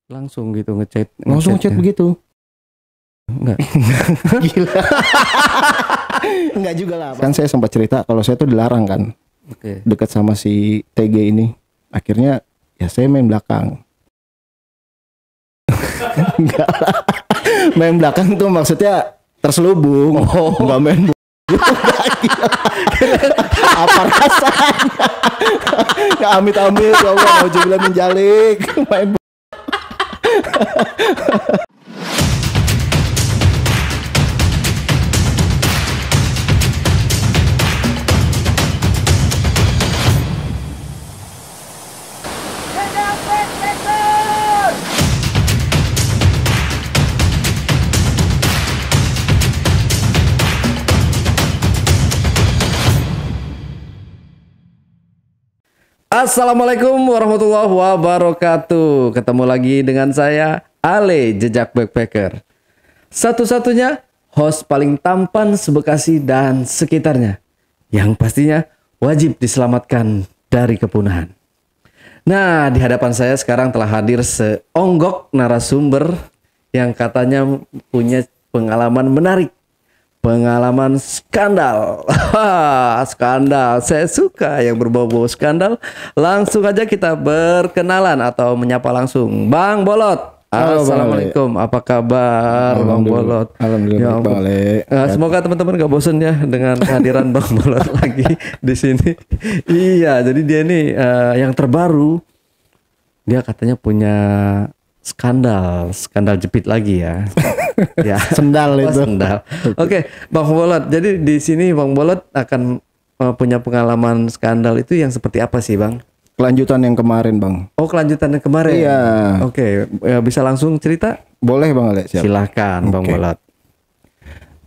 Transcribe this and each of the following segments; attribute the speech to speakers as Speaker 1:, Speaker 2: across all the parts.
Speaker 1: Langsung gitu ngechat.
Speaker 2: Langsung ngechat begitu.
Speaker 1: Enggak.
Speaker 2: Gila. Enggak juga lah. Kan saya sempat cerita kalau saya tuh dilarang kan.
Speaker 1: Oke.
Speaker 2: Dekat sama si TG ini. Akhirnya ya saya main belakang. Enggak lah. Main belakang tuh maksudnya terselubung. Enggak main apa rasanya? Ya amit-amit ya Allah, auzubillah min dzalik. Main
Speaker 1: Assalamualaikum warahmatullahi wabarakatuh. Ketemu lagi dengan saya Ale Jejak Backpacker. Satu-satunya host paling tampan se-Bekasi dan sekitarnya, yang pastinya wajib diselamatkan dari kepunahan. Nah, di hadapan saya sekarang telah hadir seonggok narasumber yang katanya punya pengalaman menarik. Pengalaman skandal. Skandal. Saya suka yang berbau-bau skandal. Langsung aja kita berkenalan atau menyapa langsung. Bang Bolot.
Speaker 2: Halo,
Speaker 1: Assalamualaikum. Apa kabar Bang Bolot?
Speaker 2: Alhamdulillah,
Speaker 1: Ya,
Speaker 2: Bang Ale.
Speaker 1: semoga teman-teman gak bosen ya dengan kehadiran Bang Bolot lagi di sini. Iya, jadi dia ini yang terbaru. Dia katanya punya skandal jepit lagi ya. Ya,
Speaker 2: Sendal itu.
Speaker 1: Sendal. Oke, Bang Bolot. Jadi di sini Bang Bolot akan punya pengalaman skandal itu yang seperti apa sih, Bang?
Speaker 2: Kelanjutan yang kemarin, Bang.
Speaker 1: Oh, kelanjutan yang kemarin.
Speaker 2: Iya.
Speaker 1: Oke, ya, bisa langsung cerita?
Speaker 2: Boleh, Bang Ale. Siap.
Speaker 1: Silahkan, Bang Bolot.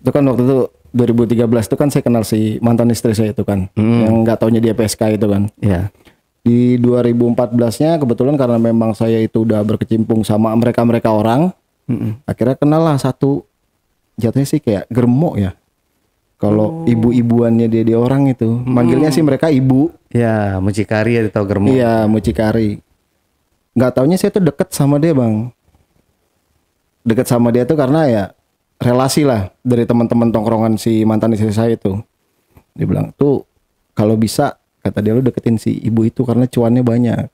Speaker 2: Itu kan waktu itu 2013 itu kan saya kenal si mantan istri saya itu kan. Yang nggak taunya dia PSK itu kan.
Speaker 1: Iya.
Speaker 2: Di 2014-nya kebetulan karena memang saya itu udah berkecimpung sama mereka-mereka orang. Akhirnya kenal lah satu, jatuhnya sih kayak germo ya. Kalau ibu-ibuannya dia orang itu, manggilnya sih mereka ibu.
Speaker 1: Ya, mucikari atau germo.
Speaker 2: Iya, mucikari. Nggak taunya saya tuh deket sama dia, Bang. Deket sama dia tuh karena ya relasi lah dari teman-teman tongkrongan si mantan istri saya itu. Dia bilang tuh kalau bisa kata dia lu deketin si ibu itu karena cuannya banyak.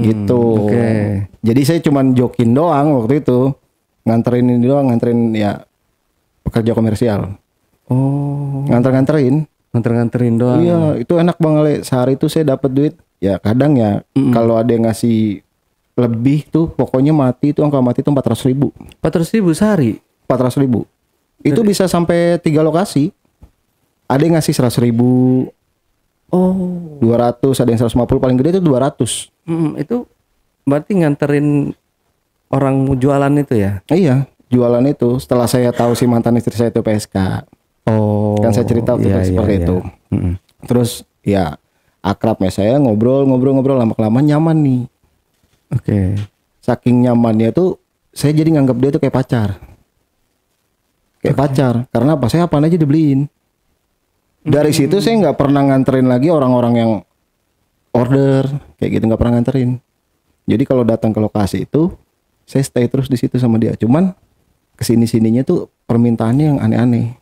Speaker 2: Gitu.
Speaker 1: Oke.
Speaker 2: Jadi saya cuman jokin doang waktu itu, nganterin ini doang, nganterin ya pekerja komersial.
Speaker 1: Oh,
Speaker 2: Nganterin
Speaker 1: doang.
Speaker 2: Iya, itu enak Bang Ale. Sehari itu saya dapat duit. Ya kadang ya kalau ada yang ngasih lebih tuh, pokoknya mati itu angka mati itu 400.000.
Speaker 1: 400.000 sehari.
Speaker 2: 400.000. Itu bisa sampai 3 lokasi. Ada yang ngasih 100.000.
Speaker 1: Oh,
Speaker 2: 200, ada yang 150, paling gede itu 200.
Speaker 1: Itu berarti nganterin orang jualan itu ya?
Speaker 2: Iya, jualan itu setelah saya tahu si mantan istri saya itu PSK.
Speaker 1: Oh,
Speaker 2: Kan saya cerita waktu itu seperti itu. Terus ya akrab ya, saya ngobrol lama-kelamaan nyaman nih.
Speaker 1: Oke.
Speaker 2: Saking nyamannya tuh saya jadi nganggap dia tuh kayak pacar. Pacar. Karena apa? Saya apaan aja dibeliin. Dari situ saya nggak pernah nganterin lagi orang-orang yang order kayak gitu, nggak pernah nganterin. Jadi kalau datang ke lokasi itu saya stay terus di situ sama dia. Cuman kesini-sininya tuh permintaannya yang aneh-aneh.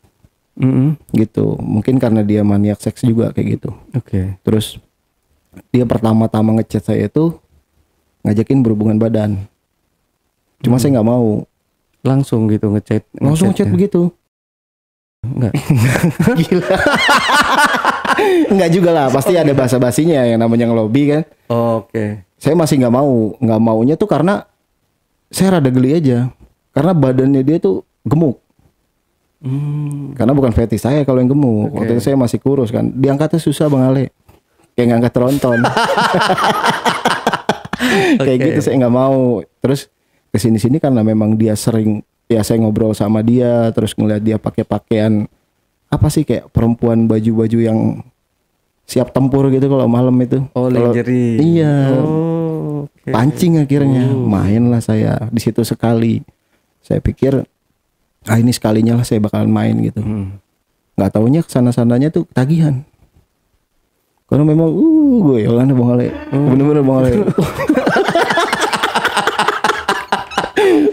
Speaker 2: Gitu. Mungkin karena dia maniak seks juga kayak gitu.
Speaker 1: Oke.
Speaker 2: Terus dia pertama-tama ngechat saya itu ngajakin berhubungan badan. Cuma saya nggak mau.
Speaker 1: Langsung gitu ngechat.
Speaker 2: Langsung ngechat begitu.
Speaker 1: Enggak.
Speaker 2: Gila. Enggak juga lah, pasti ada basa-basinya yang namanya ngelobi kan.
Speaker 1: Oke.
Speaker 2: Saya masih nggak maunya tuh karena saya rada geli aja. Karena badannya dia tuh gemuk. Karena bukan fetish saya kalau yang gemuk. Waktu itu saya masih kurus kan. Diangkatnya susah Bang Ale. Kayak ngangkat tronton. Kayak gitu saya nggak mau. Terus kesini-sini karena memang dia sering, ya saya ngobrol sama dia, terus ngeliat dia pakai pakaian apa sih kayak perempuan baju-baju yang siap tempur gitu kalau malam itu.
Speaker 1: Oh, lingerie.
Speaker 2: Iya.
Speaker 1: Oh, okay.
Speaker 2: Pancing akhirnya. Main lah saya di situ sekali. Saya pikir ini sekalinya lah saya bakalan main gitu. Nggak taunya kesana-sananya tuh tagihan. Karena memang gue ya kan Bang Ale. Bener-bener Bang Ale.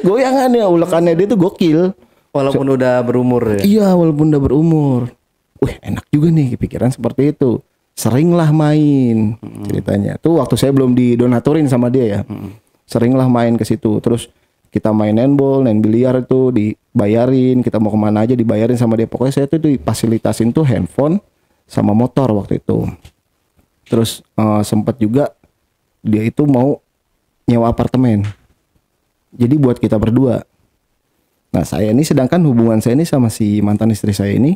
Speaker 2: Goyangannya, ulekannya dia tuh gokil.
Speaker 1: Walaupun udah berumur ya.
Speaker 2: Iya, walaupun udah berumur. Wih, enak juga nih, kepikiran seperti itu. Seringlah main ceritanya. Tuh waktu saya belum didonatorin sama dia ya. Seringlah main ke situ. Terus kita main handball, main biliar itu dibayarin. Kita mau kemana aja dibayarin sama dia. Pokoknya saya tuh difasilitasin tuh handphone sama motor waktu itu. Terus sempat juga dia itu mau nyewa apartemen. Jadi buat kita berdua. Nah saya ini sedangkan hubungan saya ini sama si mantan istri saya ini,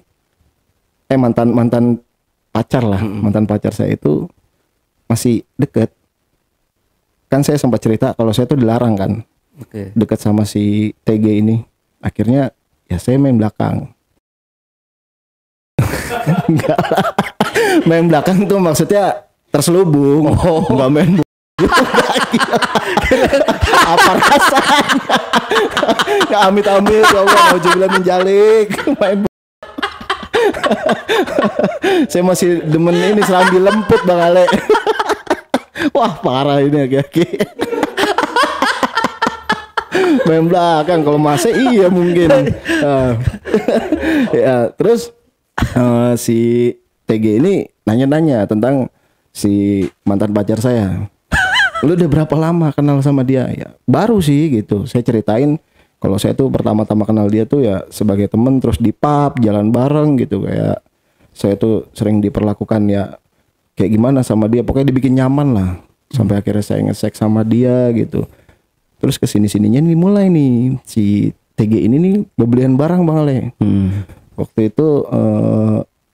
Speaker 2: mantan pacar lah, mantan pacar saya itu masih deket. Kan saya sempat cerita kalau saya tuh dilarang kan, deket sama si TG ini. Akhirnya ya saya main belakang. Enggak lah. Main belakang tuh maksudnya terselubung, nggak main apa rasanya? Nggak amit-amit, ya Allah, nauzubillah min dzalik. Main saya masih demen ini serambi lemput Bang Ale. Wah parah ini aki-aki. Main belakang kalau masa iya mungkin. Ya terus si TG ini nanya-nanya tentang si mantan pacar saya. Lu udah berapa lama kenal sama dia? Ya baru sih gitu. Saya ceritain kalau saya tuh pertama-tama kenal dia tuh ya sebagai temen, terus di pub jalan bareng gitu. Kayak saya tuh sering diperlakukan ya kayak gimana sama dia, pokoknya dibikin nyaman lah. Sampai akhirnya saya nge-sex sama dia gitu. Terus kesini-sininya nih mulai nih si TG ini nih belian barang Bang Ale. Waktu itu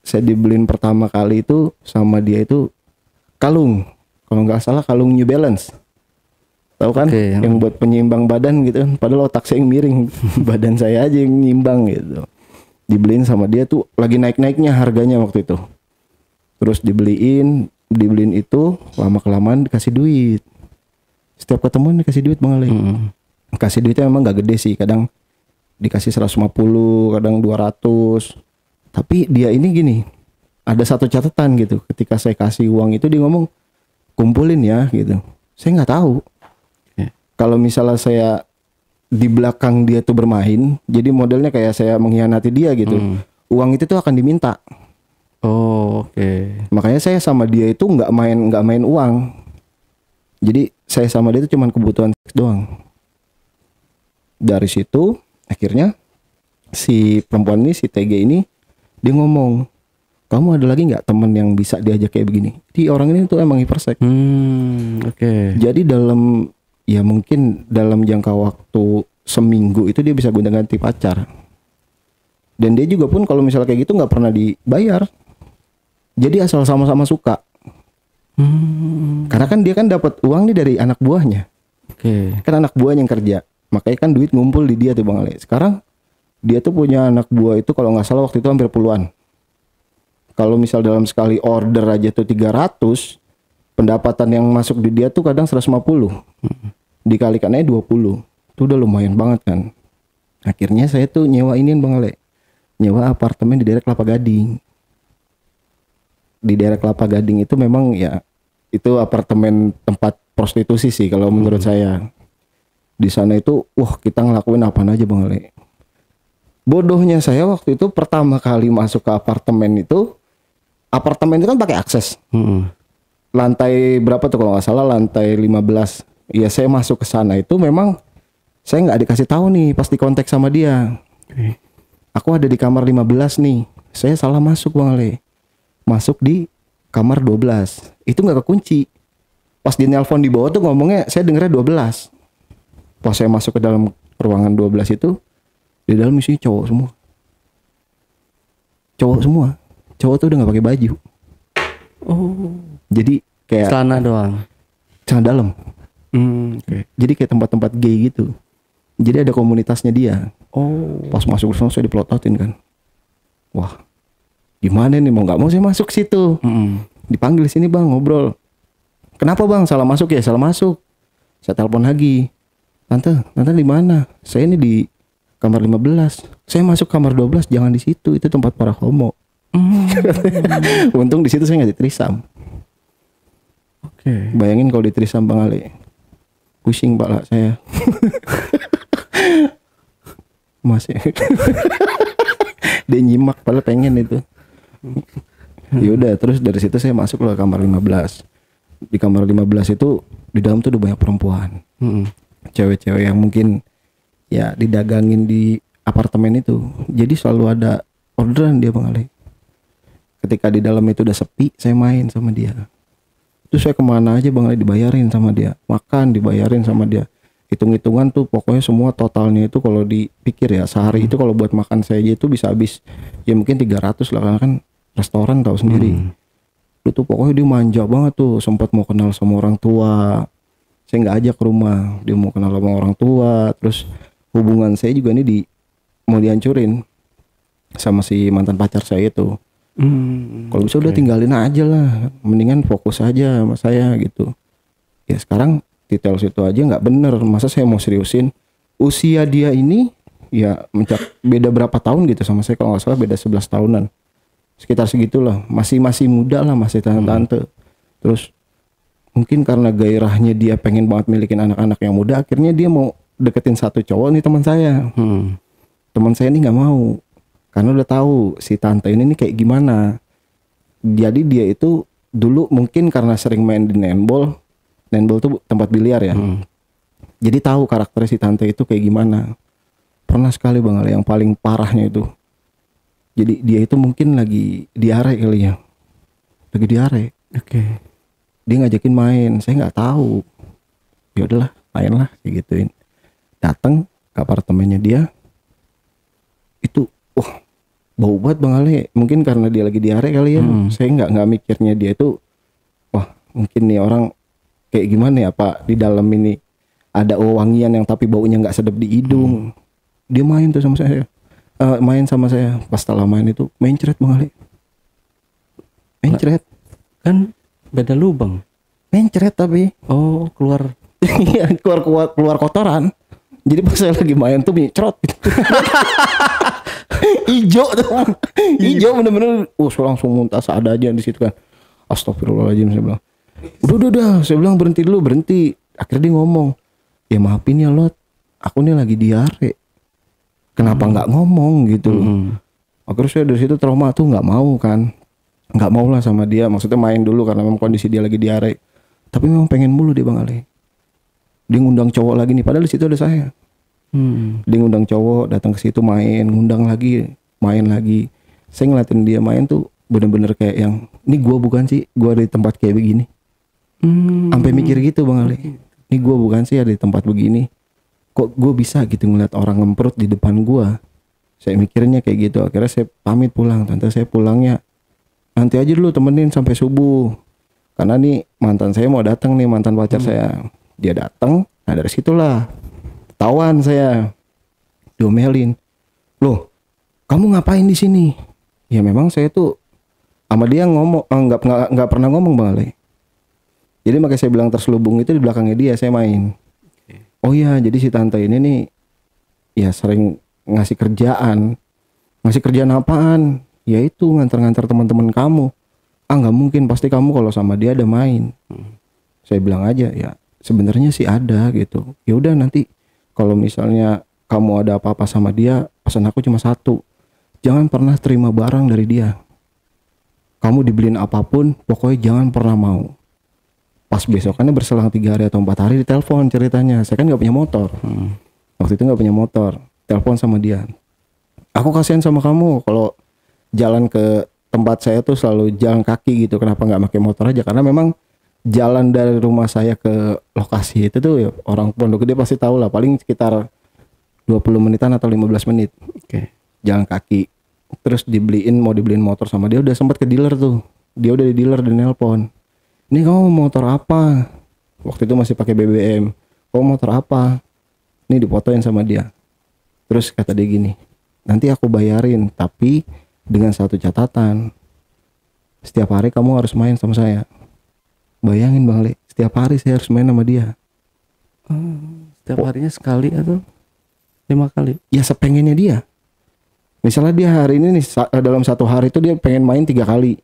Speaker 2: saya dibeliin pertama kali itu sama dia itu kalung. Kalau nggak salah kalung New Balance. Tahu kan? Yang buat penyeimbang badan gitu. Padahal otak saya yang miring. Badan saya aja yang nyimbang gitu. Dibeliin sama dia tuh lagi naik-naiknya harganya waktu itu. Terus dibeliin itu lama-kelamaan dikasih duit. Setiap ketemu dikasih duit Bang Ale. Kasih duitnya emang gak gede sih. Kadang dikasih 150, kadang 200. Tapi dia ini gini. Ada satu catatan gitu. Ketika saya kasih uang itu dia ngomong, kumpulin ya gitu. Saya nggak tahu. Kalau misalnya saya di belakang dia tuh bermain, jadi modelnya kayak saya mengkhianati dia gitu. Uang itu tuh akan diminta. Makanya saya sama dia itu nggak main uang. Jadi saya sama dia itu cuma kebutuhan seks doang. Dari situ akhirnya si perempuan ini, si TG ini, dia ngomong, kamu ada lagi nggak teman yang bisa diajak kayak begini? Di orang ini tuh emang hipersek. Jadi mungkin dalam jangka waktu seminggu itu dia bisa gonta-ganti pacar. Dan dia juga pun kalau misalnya kayak gitu nggak pernah dibayar. Jadi asal sama-sama suka. Karena kan dia kan dapat uang nih dari anak buahnya. Kan anak buahnya yang kerja. Makanya kan duit ngumpul di dia tuh Bang Ale. Sekarang dia tuh punya anak buah itu kalau nggak salah waktu itu hampir puluhan. Kalau misal dalam sekali order aja tuh 300, pendapatan yang masuk di dia tuh kadang 150. Dikalikan aja 20. Itu udah lumayan banget kan. Akhirnya saya tuh nyewa iniin Bang Ale. Nyewa apartemen di daerah Kelapa Gading. Di daerah Kelapa Gading itu memang ya itu apartemen tempat prostitusi sih kalau menurut saya. Di sana itu kita ngelakuin apa aja Bang Ale. Bodohnya saya waktu itu pertama kali masuk ke apartemen itu kan pakai akses. Lantai berapa tuh kalau nggak salah lantai 15. Ya saya masuk ke sana itu memang saya nggak dikasih tahu nih pas di kontak sama dia. Aku ada di kamar 15 nih. Saya salah masuk Bang Ale. Masuk di kamar 12. Itu nggak kekunci. Pas di nelpon di bawah tuh ngomongnya saya dengernya 12. Pas saya masuk ke dalam ruangan 12 itu, di dalam isinya cowok semua. Cowok tuh udah nggak pakai baju. Jadi kayak
Speaker 1: celana doang.
Speaker 2: Celana dalam. Jadi kayak tempat-tempat gay gitu. Jadi ada komunitasnya dia. Pas masuk ke sana saya dipelototin kan. Wah, gimana nih mau nggak mau saya masuk situ. Dipanggil sini Bang ngobrol. Kenapa Bang salah masuk ya? Salah masuk. Saya telepon lagi. Tante di mana? Saya ini di kamar 15. Saya masuk kamar 12, jangan di situ. Itu tempat para homo. Untung di situ saya nggak ditrisam. Bayangin kalau ditrisam Bang Ale. Pusing pala saya. masih. Dia nyimak padahal pengen itu. Ya udah, terus dari situ saya masuk ke kamar 15. Di kamar 15 itu di dalam tuh udah banyak perempuan. Cewek-cewek yang mungkin ya didagangin di apartemen itu. Jadi selalu ada orderan dia Bang Ali. Ketika di dalam itu udah sepi, saya main sama dia. Terus saya kemana aja Bang Ali dibayarin sama dia. Makan dibayarin sama dia. Hitung-hitungan tuh pokoknya semua totalnya itu kalau dipikir ya sehari itu kalau buat makan saya aja itu bisa habis ya mungkin 300 lah karena kan restoran tahu sendiri. Itu tuh pokoknya dia manja banget tuh, sempat mau kenal sama orang tua. Saya nggak ajak ke rumah, dia mau kenal sama orang tua. Terus hubungan saya juga ini mau dihancurin sama si mantan pacar saya itu. Kalau bisa udah tinggalin aja lah, mendingan fokus aja sama saya gitu. Ya sekarang detail situ aja nggak bener, masa saya mau seriusin usia dia ini ya beda berapa tahun gitu sama saya, kalau nggak salah beda 11 tahunan sekitar segitulah, masih muda lah, masih tante-tante. Terus mungkin karena gairahnya dia pengen banget milikin anak-anak yang muda, akhirnya dia mau deketin satu cowok nih teman saya. Teman saya ini nggak mau karena udah tahu si tante ini nih kayak gimana. Jadi dia itu dulu mungkin karena sering main di netball tuh tempat biliar ya. Jadi tahu karakter si tante itu kayak gimana. Pernah sekali Bang Ali yang paling parahnya itu. Jadi dia itu mungkin lagi diare kali ya. Lagi diare. Dia ngajakin main, saya nggak tahu. Ya udahlah, main lah kayak gituin. Datang ke apartemennya dia. Itu bau banget Bang Ali. Mungkin karena dia lagi diare kali ya. Saya nggak mikirnya dia itu mungkin nih orang kayak gimana ya, apa di dalam ini ada wangian yang tapi baunya nggak sedap di hidung. Dia main tuh sama saya, main sama saya. Pas setelah main itu mencret Bang Ali, mencret
Speaker 1: Kan beda lubang.
Speaker 2: mencret tapi
Speaker 1: Keluar.
Speaker 2: keluar kotoran. Jadi pas saya lagi main tuh mencret gitu. Ijo tuh, ijo bener-bener. Saya langsung muntah ada aja di situ kan. Astagfirullahaladzim, saya bilang. Udah, saya bilang berhenti. Akhirnya dia ngomong, ya maafin ya Lot, aku nih lagi diare. Kenapa nggak ngomong gitu? Akhirnya saya dari situ trauma tuh nggak mau lah sama dia. Maksudnya main dulu karena memang kondisi dia lagi diare. Tapi memang pengen mulu dia Bang Ali. Dia ngundang cowok lagi nih, padahal di situ ada saya. Dia ngundang cowok datang ke situ main, ngundang lagi, main lagi. Saya ngeliatin dia main tuh bener-bener kayak yang, ini gua bukan sih, gua ada di tempat kayak begini. Sampai mikir gitu Bang Ali. Ini gue bukan sih ada di tempat begini. Kok gue bisa gitu ngeliat orang ngemprut di depan gue. Saya mikirnya kayak gitu. Akhirnya saya pamit pulang. Tante saya pulangnya nanti aja dulu temenin sampai subuh. Karena nih mantan saya mau datang nih, mantan pacar saya. Dia datang. Nah dari situlah ketahuan saya. Diomelin. Loh, kamu ngapain di sini? Ya memang saya tuh sama dia ngomong nggak pernah ngomong Bang Ali. Jadi makanya saya bilang terselubung itu di belakangnya dia saya main. Oh iya, jadi si tante ini nih ya sering ngasih kerjaan. Ngasih kerjaan apaan? Ya itu nganter-nganter teman-teman kamu. Nggak mungkin, pasti kamu kalau sama dia ada main. Saya bilang aja ya sebenarnya sih ada gitu. Ya udah nanti kalau misalnya kamu ada apa-apa sama dia, pesan aku cuma satu. Jangan pernah terima barang dari dia. Kamu dibeliin apapun, pokoknya jangan pernah mau. Pas besokannya berselang 3 hari atau 4 hari ditelepon ceritanya. Saya kan nggak punya motor. Waktu itu nggak punya motor. Telepon sama dia. Aku kasihan sama kamu kalau jalan ke tempat saya tuh selalu jalan kaki gitu. Kenapa nggak pakai motor aja? Karena memang jalan dari rumah saya ke lokasi itu tuh ya, orang Pondok Gede pasti tahu lah. Paling sekitar 20 menitan atau 15 menit. Jalan kaki. Terus mau dibeliin motor sama dia. Udah sempat ke dealer tuh. Dia udah di dealer dan nelpon. Ini kamu motor apa? Waktu itu masih pakai BBM. Kamu motor apa? Ini difotoin sama dia. Terus kata dia gini, nanti aku bayarin, tapi dengan satu catatan. Setiap hari kamu harus main sama saya. Bayangin Bang Ali, setiap hari saya harus main sama dia.
Speaker 1: Setiap harinya sekali atau 5 kali?
Speaker 2: Ya sepengennya dia. Misalnya dia hari ini nih dalam satu hari itu dia pengen main 3 kali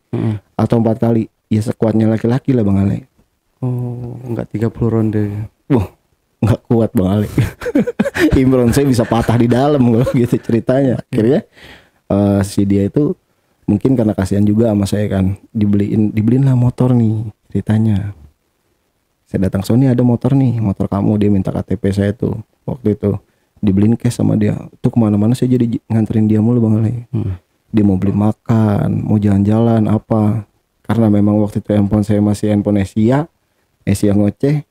Speaker 2: atau 4 kali. Ya sekuatnya laki-laki lah Bang Ale.
Speaker 1: Enggak 30 ronde.
Speaker 2: Wah, nggak kuat Bang Ale. Imbron saya bisa patah di dalam loh gitu ceritanya. Akhirnya si dia itu mungkin karena kasihan juga sama saya kan, dibeliin lah motor nih ceritanya. Saya datang, Sony ada motor nih, motor kamu. Dia minta KTP saya tuh waktu itu, dibeliin cash sama dia. Tuh kemana-mana saya jadi nganterin dia mulu Bang Ale. Dia mau beli makan, mau jalan-jalan apa, karena memang waktu itu handphone saya masih handphone Asia ngoceh.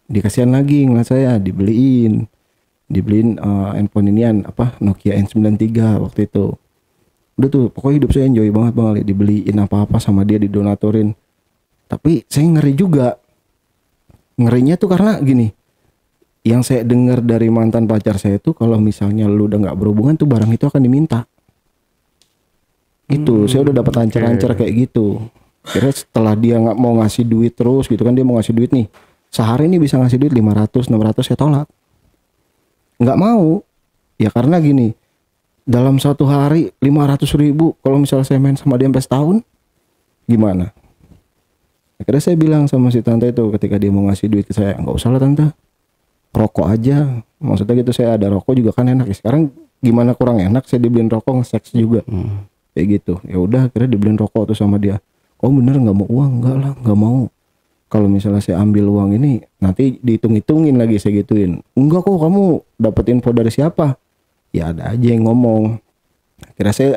Speaker 2: Dikasihan lagi ngeliat saya, dibeliin handphone inian apa Nokia N93 waktu itu. Udah tuh pokoknya hidup saya enjoy banget Bang Ali, dibeliin apa-apa sama dia, didonatorin. Tapi saya ngeri juga. Ngerinya tuh karena gini, yang saya dengar dari mantan pacar saya itu kalau misalnya lu udah nggak berhubungan tuh barang itu akan diminta. Itu saya udah dapat lancar-lancar kayak gitu. Kira setelah dia nggak mau ngasih duit terus gitu kan, dia mau ngasih duit nih. Sehari ini bisa ngasih duit 500, 600 saya tolak. Nggak mau. Ya karena gini, dalam satu hari 500.000, kalau misalnya saya main sama dia sampai setahun, gimana? Akhirnya saya bilang sama si tante itu ketika dia mau ngasih duit ke saya, nggak usah lah tante, rokok aja. Maksudnya gitu, saya ada rokok juga kan enak. Sekarang gimana kurang enak, saya dibeliin rokok, nge-seks juga. Kayak gitu. Ya udah akhirnya dibeliin rokok tuh sama dia. Oh bener nggak mau uang? Enggak lah, nggak mau. Kalau misalnya saya ambil uang ini nanti dihitung-hitungin lagi, saya gituin. Enggak kok, kamu dapat info dari siapa? Ya ada aja yang ngomong. Akhirnya saya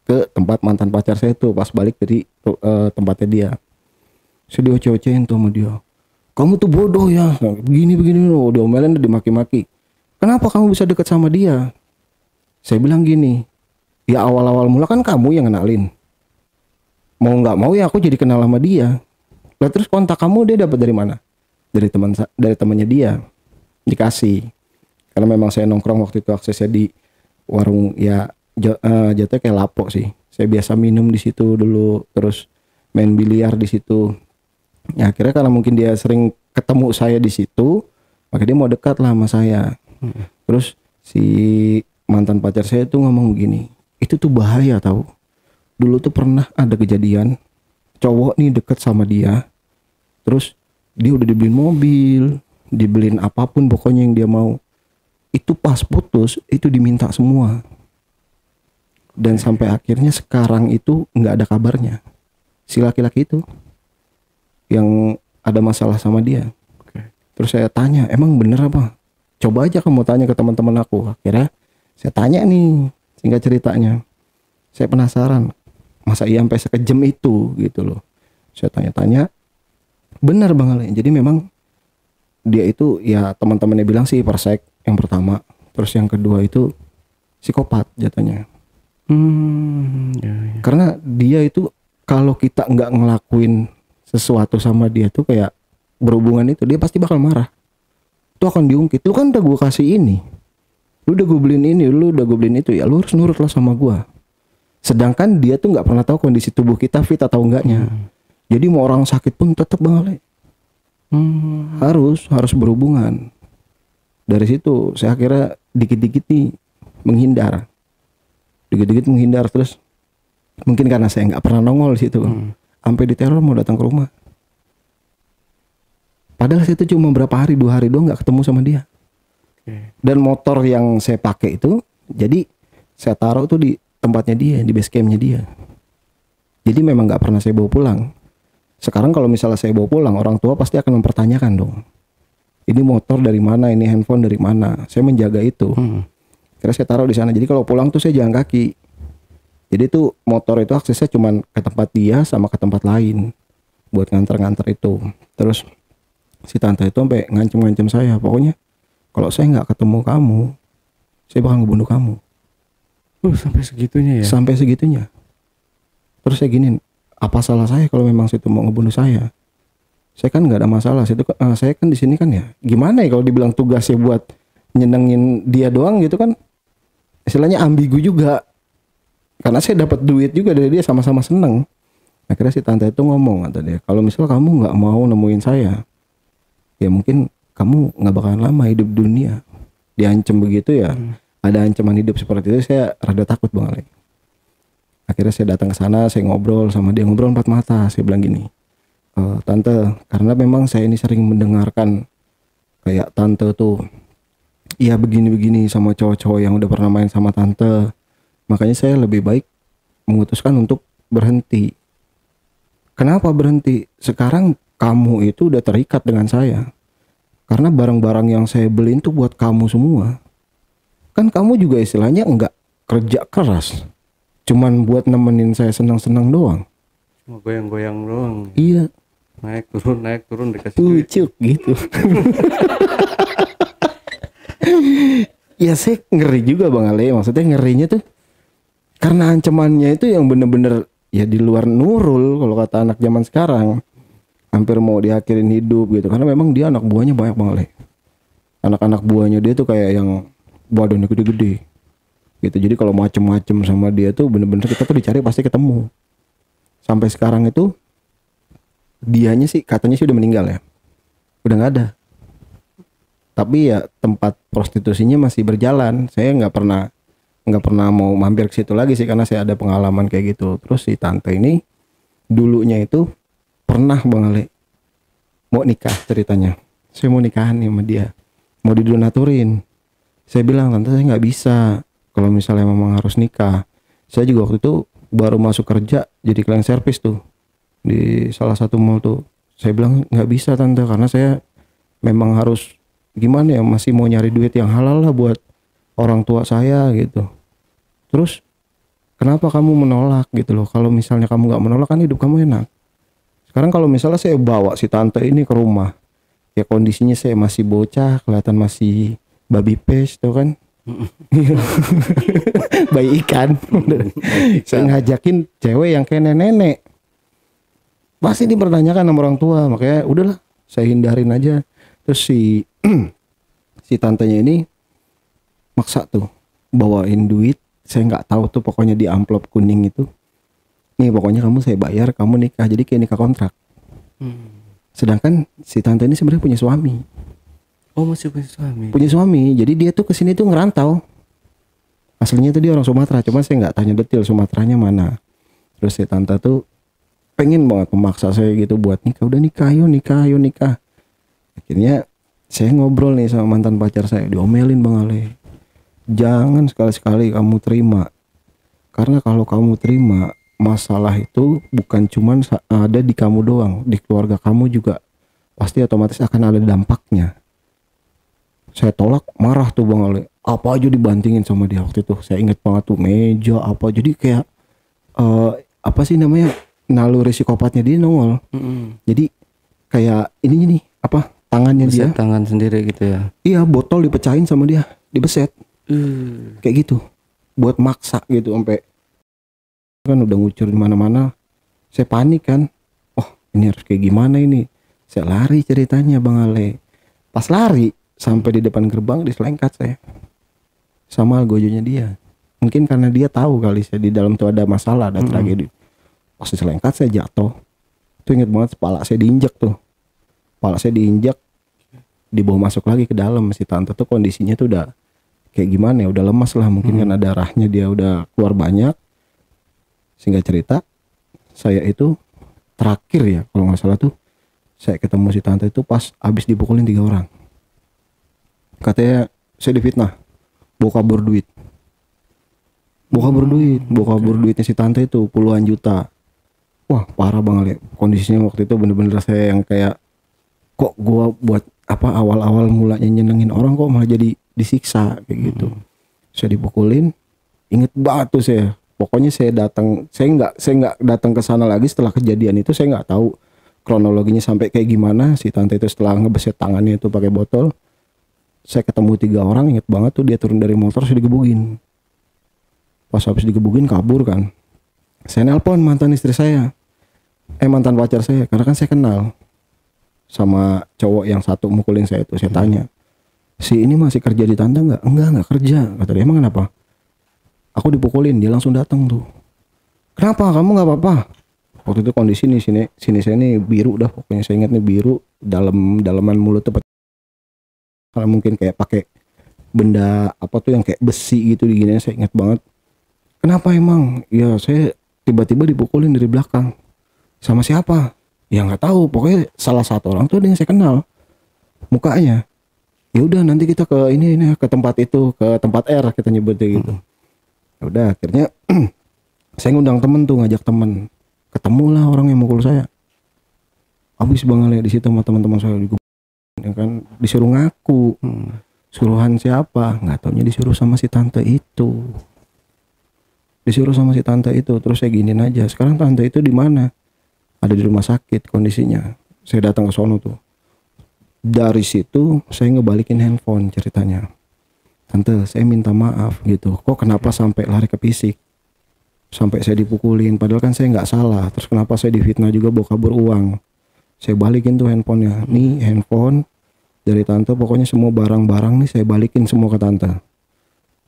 Speaker 2: ke tempat mantan pacar saya tuh pas balik dari tempatnya dia. Saya dioceh-ocehin tuh sama dia. Kamu tuh bodoh ya, begini loh, diomelin, dimaki-maki. Kenapa kamu bisa deket sama dia? Saya bilang gini, ya awal-awal mula kan kamu yang kenalin. Mau nggak mau ya aku jadi kenal sama dia. Lah terus kontak kamu dia dapat dari mana? Dari temannya dia. Dikasih. Karena memang saya nongkrong waktu itu, aksesnya di warung ya jatuhnya kayak lapo sih. Saya biasa minum di situ dulu, terus main biliar di situ. Ya akhirnya karena mungkin dia sering ketemu saya di situ, maka dia mau dekat lah sama saya. Terus si mantan pacar saya tuh ngomong begini, itu tuh bahaya tahu. Dulu tuh pernah ada kejadian cowok nih deket sama dia, terus dia udah dibeliin mobil, dibeliin apapun pokoknya yang dia mau. Itu pas putus itu diminta semua. Dan sampai akhirnya sekarang itu nggak ada kabarnya si laki-laki itu yang ada masalah sama dia. Terus saya tanya, emang bener apa? Coba aja kamu tanya ke teman-teman aku. Akhirnya saya tanya nih, singkat ceritanya. Saya penasaran, masa iya sampai sekejam itu gitu loh. Saya tanya-tanya, benar Bang Ale. Jadi memang dia itu ya teman-temannya bilang sih persek yang pertama. Terus yang kedua itu psikopat jatuhnya.
Speaker 1: Ya.
Speaker 2: Karena dia itu kalau kita nggak ngelakuin sesuatu sama dia tuh kayak berhubungan itu, dia pasti bakal marah. Itu akan diungkit. Lu kan udah gue kasih ini, lu udah gue beliin ini, lu udah gue beliin itu, ya lu harus nurut lah sama gue. Sedangkan dia tuh nggak pernah tahu kondisi tubuh kita fit atau enggaknya. Jadi mau orang sakit pun tetap Bang Ale. Harus berhubungan. Dari situ saya akhirnya dikit-dikit nih menghindar. Dikit-dikit menghindar, terus mungkin karena saya nggak pernah nongol di situ. Sampai diteror mau datang ke rumah. Padahal saya itu cuma berapa hari, 2 hari doang nggak ketemu sama dia. Dan motor yang saya pakai itu, jadi saya taruh tuh di tempatnya dia, di base campnya dia. Jadi memang nggak pernah saya bawa pulang. Sekarang kalau misalnya saya bawa pulang, orang tua pasti akan mempertanyakan dong. Ini motor dari mana, ini handphone dari mana. Saya menjaga itu. Karena saya taruh di sana. Jadi kalau pulang tuh saya jalan kaki. Jadi tuh motor itu aksesnya cuma ke tempat dia sama ke tempat lain buat nganter-nganter itu. Terus si tante itu sampai ngancem-ngancem saya, pokoknya kalau saya nggak ketemu kamu, saya bakal ngebunuh kamu.
Speaker 1: Sampai segitunya ya?
Speaker 2: Sampai segitunya. Terus saya giniin, apa salah saya kalau memang situ mau ngebunuh saya? Saya kan nggak ada masalah. Saya kan di sini kan ya. Gimana ya kalau dibilang tugasnya buat nyenengin dia doang gitu kan? Istilahnya ambigu juga. Karena saya dapat duit juga dari dia, sama-sama seneng. Akhirnya si tante itu ngomong, kata dia, kalau misal kamu nggak mau nemuin saya, ya mungkin kamu nggak bakalan lama hidup di dunia. Diancam begitu ya. Ada ancaman hidup seperti itu, saya rada takut Bang Ale. Akhirnya saya datang ke sana, saya ngobrol sama dia, ngobrol 4 mata. Saya bilang gini, tante, karena memang saya ini sering mendengarkan kayak tante tuh ya begini-begini sama cowok-cowok yang udah pernah main sama tante. Makanya saya lebih baik memutuskan untuk berhenti. Kenapa berhenti? Sekarang kamu itu udah terikat dengan saya. Karena barang-barang yang saya beliin tuh buat kamu semua. Kan kamu juga istilahnya enggak kerja keras. Cuman buat nemenin saya senang-senang doang.
Speaker 1: Cuma goyang-goyang doang.
Speaker 2: Iya.
Speaker 1: Naik turun dikasih duit.
Speaker 2: Ucuk gitu. Ya saya ngeri juga Bang Ale. Maksudnya ngerinya tuh karena ancamannya itu yang bener-bener ya di luar nurul kalau kata anak zaman sekarang. Hampir mau diakhirin hidup gitu. Karena memang dia anak buahnya banyak Bang Ale. Anak-anak buahnya dia tuh kayak yang badannya gede-gede gitu. Jadi kalau macem-macem sama dia tuh bener-bener kita tuh dicari pasti ketemu. Sampai sekarang itu dianya sih katanya sih udah meninggal ya. Udah nggak ada. Tapi ya tempat prostitusinya masih berjalan. Saya nggak pernah mau mampir ke situ lagi sih karena saya ada pengalaman kayak gitu. Terus si tante ini dulunya itu pernah Bang Ale mau nikah ceritanya. Saya mau nikahan nih sama dia. Mau didonaturin. Saya bilang tante saya nggak bisa. Kalau misalnya memang harus nikah. Saya juga waktu itu baru masuk kerja jadi cleaning service tuh di salah satu mall tuh. Saya bilang nggak bisa tante karena saya memang harus gimana ya masih mau nyari duit yang halal lah buat orang tua saya gitu. Terus kenapa kamu menolak gitu loh? Kalau misalnya kamu nggak menolak kan hidup kamu enak. Sekarang kalau misalnya saya bawa si tante ini ke rumah, ya kondisinya saya masih bocah, kelihatan masih baby face tuh kan. Bayi ikan. Saya ngajakin cewek yang kayak nenek-nenek. Pasti dipertanyakan sama orang tua, makanya udahlah saya hindarin aja. Terus si tantenya ini maksa tuh bawain duit. Saya nggak tahu tuh pokoknya di amplop kuning itu. Nih pokoknya kamu saya bayar, kamu nikah. Jadi kayak nikah kontrak. Sedangkan si tante ini sebenarnya punya suami.
Speaker 1: Oh masih punya suami.
Speaker 2: Punya suami. Jadi dia tuh kesini tuh ngerantau. Aslinya tuh dia orang Sumatera. Cuman saya nggak tanya detail Sumateranya mana. Terus si tante tuh pengen banget memaksa saya gitu buat nikah. Udah nikah, ayo nikah, ayo nikah. Akhirnya saya ngobrol nih sama mantan pacar saya. Diomelin Bang Ale. Jangan sekali-sekali kamu terima. Karena kalau kamu terima, masalah itu bukan cuman ada di kamu doang. Di keluarga kamu juga pasti otomatis akan ada dampaknya. Saya tolak, marah tuh Bang Ale. Apa aja dibantingin sama dia waktu itu. Saya inget banget tuh meja apa. Jadi kayak apa sih namanya naluri psikopatnya dia nongol. Jadi kayak ini nih apa tangannya
Speaker 1: Beset
Speaker 2: dia.
Speaker 1: tangan sendiri gitu ya.
Speaker 2: Iya botol dipecahin sama dia, dibeset. Kayak gitu. Buat maksa gitu sampai kan udah ngucur di mana-mana. Saya panik kan. Oh ini harus kayak gimana ini. Saya lari ceritanya Bang Ale. Pas lari sampai di depan gerbang diselengkat saya sama gojonya dia. Mungkin karena dia tahu kali saya di dalam tuh ada masalah, ada tragedi. Pas diselengkat saya jatuh. Tuh inget banget kepala saya diinjak tuh. Kepala saya diinjak, dibawa masuk lagi ke dalam. Si tante tuh kondisinya tuh udah kayak gimana ya, udah lemas lah. Mungkin karena darahnya dia udah keluar banyak. Singkat cerita, saya itu terakhir ya kalau nggak salah tuh saya ketemu si tante itu pas abis dipukulin 3 orang. Katanya saya difitnah, bawa kabur duit. Bawa kabur duitnya si tante itu puluhan juta. Wah parah Bang Ale. Kondisinya waktu itu bener-bener saya yang kayak kok gua buat apa awal-awal mulanya nyenengin orang kok malah jadi disiksa kayak gitu. Saya dipukulin, inget banget tuh saya. Pokoknya saya nggak datang ke sana lagi setelah kejadian itu. Saya nggak tahu kronologinya sampai kayak gimana. Si tante itu setelah ngebeset tangannya itu pakai botol. Saya ketemu 3 orang, inget banget tuh dia turun dari motor, saya digebukin. Pas habis digebukin kabur kan. Saya nelpon mantan istri saya. Mantan pacar saya, karena kan saya kenal sama cowok yang satu mukulin saya itu. Saya tanya, si ini masih kerja di tante nggak? Enggak kerja. Kata dia, emang kenapa? Aku dipukulin, dia langsung datang tuh. Kenapa? Kamu nggak apa-apa? Waktu itu kondisi nih sini saya nih biru dah, pokoknya saya ingat nih biru, dalaman mulut tuh karena mungkin kayak pakai benda apa tuh yang kayak besi gitu diginiin. Saya ingat banget. Kenapa emang? Ya saya tiba-tiba dipukulin dari belakang. Sama siapa? Ya nggak tahu. Pokoknya salah satu orang tuh yang saya kenal mukanya. Ya udah nanti kita ke ini ke tempat itu, ke tempat R kita nyebutnya gitu. Ya udah akhirnya saya ngundang temen tuh, ngajak temen, ketemulah orang yang mukul saya. Habis Bang Ale di situ sama teman-teman saya ya kan, disuruh ngaku. Suruhan siapa? Nggak taunya disuruh sama si tante itu. Disuruh sama si tante itu, terus saya giniin aja. Sekarang tante itu di mana? Ada di rumah sakit kondisinya. Saya datang ke sono tuh. Dari situ saya ngebalikin handphone ceritanya. Tante, saya minta maaf gitu. Kok kenapa sampai lari ke fisik? Sampai saya dipukulin. Padahal kan saya nggak salah. Terus kenapa saya difitnah juga bawa kabur uang? Saya balikin tuh handphonenya. Nih handphone dari tante. Pokoknya semua barang-barang nih saya balikin semua ke tante.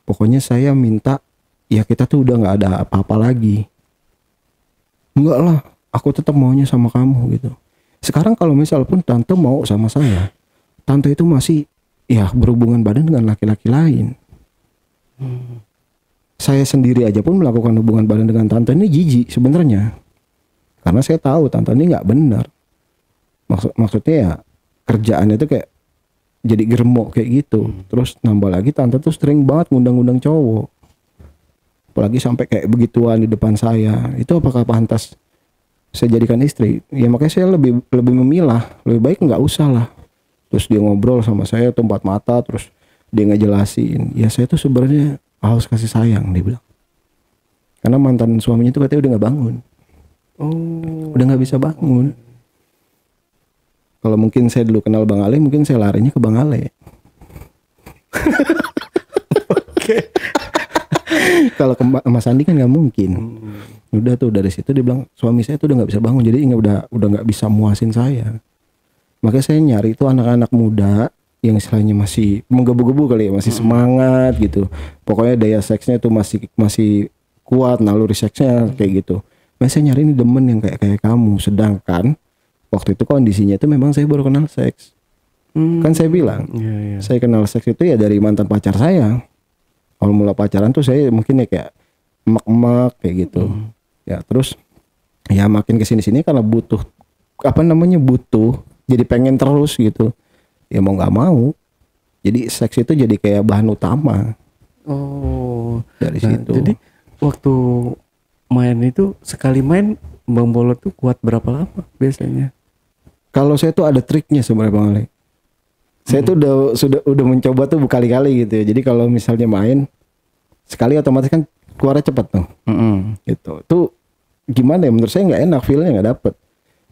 Speaker 2: Pokoknya saya minta ya kita tuh udah nggak ada apa-apa lagi. Enggak lah. Aku tetap maunya sama kamu gitu. Sekarang kalau misal pun tante mau sama saya, tante itu masih ya berhubungan badan dengan laki-laki lain. Saya sendiri aja pun melakukan hubungan badan dengan tante ini jijik sebenarnya. Karena saya tahu tante ini nggak benar. Maksudnya ya kerjaannya itu kayak jadi germok kayak gitu. Terus nambah lagi tante tuh sering banget ngundang-undang cowok. Apalagi sampai kayak begituan di depan saya. Itu apakah pantas saya jadikan istri? Ya makanya saya lebih memilah, lebih baik nggak usah lah. Terus dia ngobrol sama saya tuh empat mata, terus dia ngejelasin, ya saya tuh sebenarnya haus kasih sayang, dia bilang. Karena mantan suaminya tuh katanya udah nggak bangun, udah nggak bisa bangun. Kalau mungkin saya dulu kenal Bang Ale, mungkin saya larinya ke Bang Ale. Oke. Kalau ke Mas Andi kan nggak mungkin. Udah tuh dari situ dia bilang suami saya tuh udah nggak bisa bangun, jadi udah nggak bisa muasin saya. Makanya saya nyari itu anak-anak muda yang istilahnya masih menggebu-gebu kali ya, masih semangat gitu. Pokoknya daya seksnya tuh masih kuat, naluri seksnya kayak gitu. Makanya saya nyari ini demen yang kayak kamu. Sedangkan waktu itu kondisinya itu memang saya baru kenal seks. Kan saya bilang, saya kenal seks itu ya dari mantan pacar saya. Kalau mula pacaran tuh saya mungkin ya kayak emak-emak kayak gitu. Ya terus ya makin kesini-sini karena butuh jadi pengen terus gitu. Ya mau nggak mau. Jadi seks itu jadi kayak bahan utama. Dari situ.
Speaker 1: Jadi waktu main itu sekali main Bang Bolot tuh kuat berapa lama biasanya?
Speaker 2: Kalau saya tuh ada triknya sebenarnya Bang Ale. Saya tuh udah mencoba tuh berkali-kali gitu ya. Jadi kalau misalnya main sekali otomatis kan keluarnya cepet tuh. Gitu. Tuh gimana ya, menurut saya nggak enak, feelnya nggak dapet.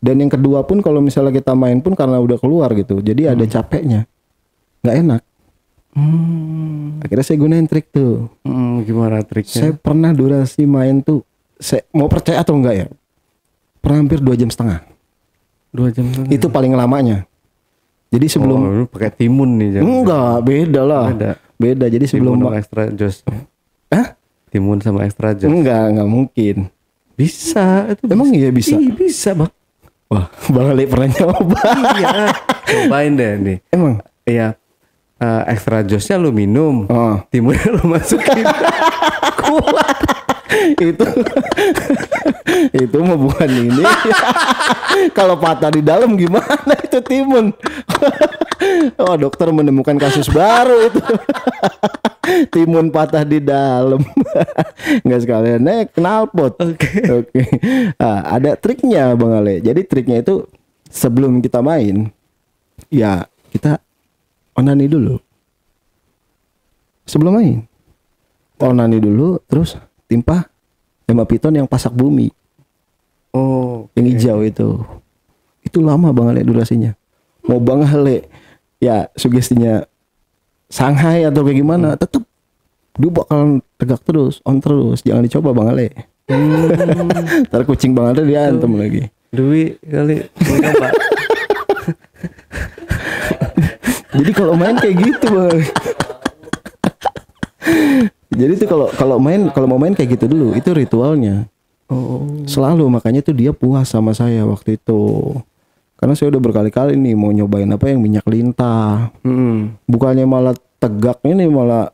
Speaker 2: Dan yang kedua pun kalau misalnya kita main pun karena udah keluar gitu, jadi ada capeknya, nggak enak. Akhirnya saya gunain trik tuh.
Speaker 1: Gimana triknya?
Speaker 2: Saya pernah durasi main tuh, saya mau percaya atau enggak ya, pernah hampir 2,5 jam.
Speaker 1: 2,5 jam.
Speaker 2: Itu paling lamanya. Jadi sebelum
Speaker 1: lu pakai timun nih jangan.
Speaker 2: Enggak, beda lah. Beda. Jadi sebelum
Speaker 1: timun sama extra joss.
Speaker 2: Hah?
Speaker 1: Timun sama extra joss.
Speaker 2: Enggak mungkin.
Speaker 1: Bisa itu.
Speaker 2: Emang iya bisa?
Speaker 1: Iya bisa Bang.
Speaker 2: Wah, Bang Ali pernah nyoba.
Speaker 1: Iya. Cobain deh nih.
Speaker 2: Emang?
Speaker 1: Iya. Extra jossnya lu minum, timunnya lu masukin. Kuat.
Speaker 2: itu mah bukan ini. Kalau patah di dalam gimana itu timun? Oh, dokter menemukan kasus baru itu. Timun patah di dalam. Nggak sekalian knalpot. Oke. Ada triknya Bang Ale. Jadi triknya itu sebelum kita main, ya kita onani dulu. Sebelum main, onani dulu, terus timpa sama piton yang pasak bumi. Yang hijau itu lama Bang Ale durasinya. Mau Bang Ale ya sugestinya Shanghai atau kayak gimana, tetap dia bakal tegak terus, on terus. Jangan dicoba Bang Ale. Ntar kucing Bang Ale diantem lagi.
Speaker 1: Dwi kali coba.
Speaker 2: Jadi kalau main kayak gitu Bang Ale. Jadi tuh kalau mau main kayak gitu dulu, itu ritualnya. Selalu, makanya tuh dia puas sama saya waktu itu. Karena saya udah berkali-kali nih mau nyobain apa yang minyak lintah. Bukannya malah tegak, ini malah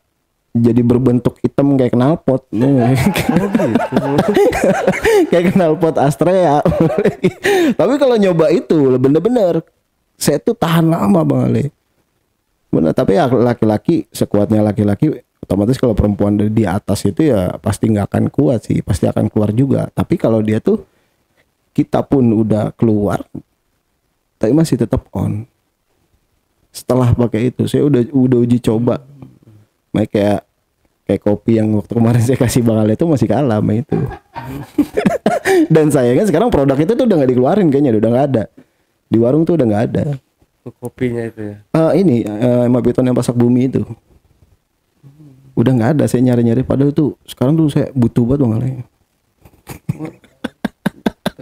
Speaker 2: jadi berbentuk hitam kayak knalpot. Kayak knalpot Astrea. Tapi kalau nyoba itu bener-bener saya tuh tahan lama Bang Ale. Benar, tapi ya laki-laki sekuatnya laki-laki, otomatis kalau perempuan dari di atas itu ya pasti nggak akan kuat sih, pasti akan keluar juga. Tapi kalau dia tuh, kita pun udah keluar tapi masih tetap on. Setelah pakai itu saya udah uji coba. Kayak kopi yang waktu kemarin saya kasih Bang Ale itu masih kalah sama itu. Dan sayangnya sekarang produk itu tuh udah nggak dikeluarin, kayaknya udah nggak ada di warung tuh, udah nggak ada.
Speaker 1: Kopinya itu ya.
Speaker 2: Ini Mapiton yang pasak bumi itu udah nggak ada. Saya nyari-nyari, padahal tuh sekarang tuh saya butuh banget Bang Ale.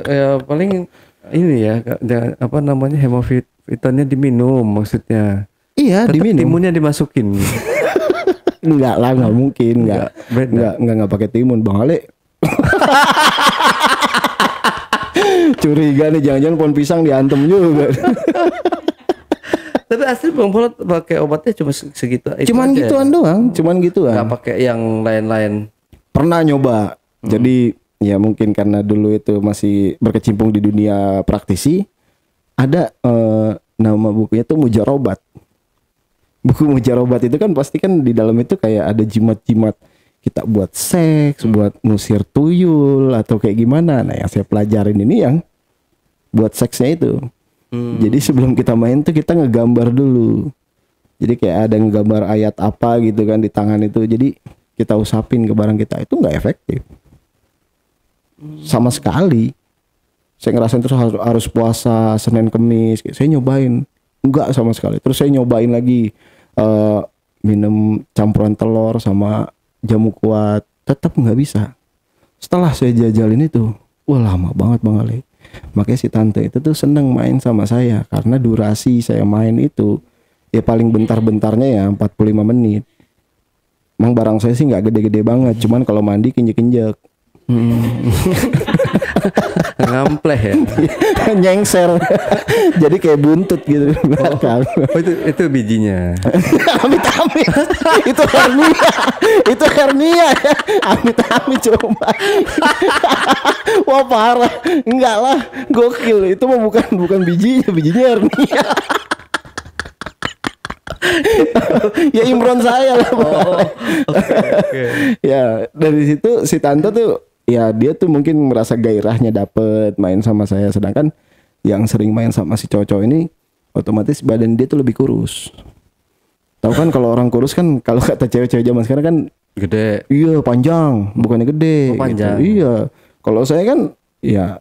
Speaker 1: Ya paling ini ya, jangan apa namanya, Hemavitonnya diminum maksudnya.
Speaker 2: Iya,
Speaker 1: Tetap
Speaker 2: diminum.
Speaker 1: timunnya dimasukin.
Speaker 2: Enggak lah, nggak mungkin, nggak pakai timun Bang Ale. Curiga nih, jangan-jangan pohon pisang diantem juga.
Speaker 1: Tapi asli Bang Polot pakai obatnya cuma segitu.
Speaker 2: Cuman
Speaker 1: aja
Speaker 2: gituan
Speaker 1: ya?
Speaker 2: doang, cuman gituan.
Speaker 1: Nggak pakai yang lain-lain.
Speaker 2: Pernah nyoba. Jadi ya mungkin karena dulu itu masih berkecimpung di dunia praktisi, ada nama bukunya tuh Mujarobat. Buku Mujarobat itu kan pasti kan di dalam itu kayak ada jimat-jimat kita buat seks, buat ngusir tuyul atau kayak gimana. Nah, yang saya pelajarin ini yang buat seksnya itu. Jadi sebelum kita main tuh kita ngegambar dulu. Jadi kayak ada ngegambar ayat apa gitu kan di tangan itu. Jadi kita usapin ke barang kita, itu nggak efektif sama sekali. Saya ngerasain terus harus puasa Senin Kemis. Saya nyobain, enggak sama sekali. Terus saya nyobain lagi minum campuran telur sama jamu kuat, tetap nggak bisa. Setelah saya jajalin itu, wah lama banget Bang Ale. Makanya si tante itu tuh seneng main sama saya, karena durasi saya main itu ya paling bentar-bentarnya ya 45 menit. Emang barang saya sih nggak gede-gede banget, cuman kalau mandi kinjek-kinjek.
Speaker 1: Ngampleh ya.
Speaker 2: Nyengser. Jadi kayak buntut gitu belakang.
Speaker 1: Oh, itu bijinya.
Speaker 2: Amit-amit. Itu hernia. Itu hernia ya. Amit-amit coba. Wah parah. Enggak lah, gokil. Itu mah bukan bijinya hernia. Ya Imron saya lah.
Speaker 1: Okay.
Speaker 2: Ya dari situ si tante tuh ya dia tuh mungkin merasa gairahnya dapet main sama saya, sedangkan yang sering main sama si cowok ini otomatis badan dia tuh lebih kurus. Tahu kan kalau orang kurus kan, kalau kata cewek-cewek zaman sekarang kan
Speaker 1: Gede.
Speaker 2: iya panjang, bukannya gede.
Speaker 1: Oh, panjang.
Speaker 2: Gitu. Iya. Kalau saya kan ya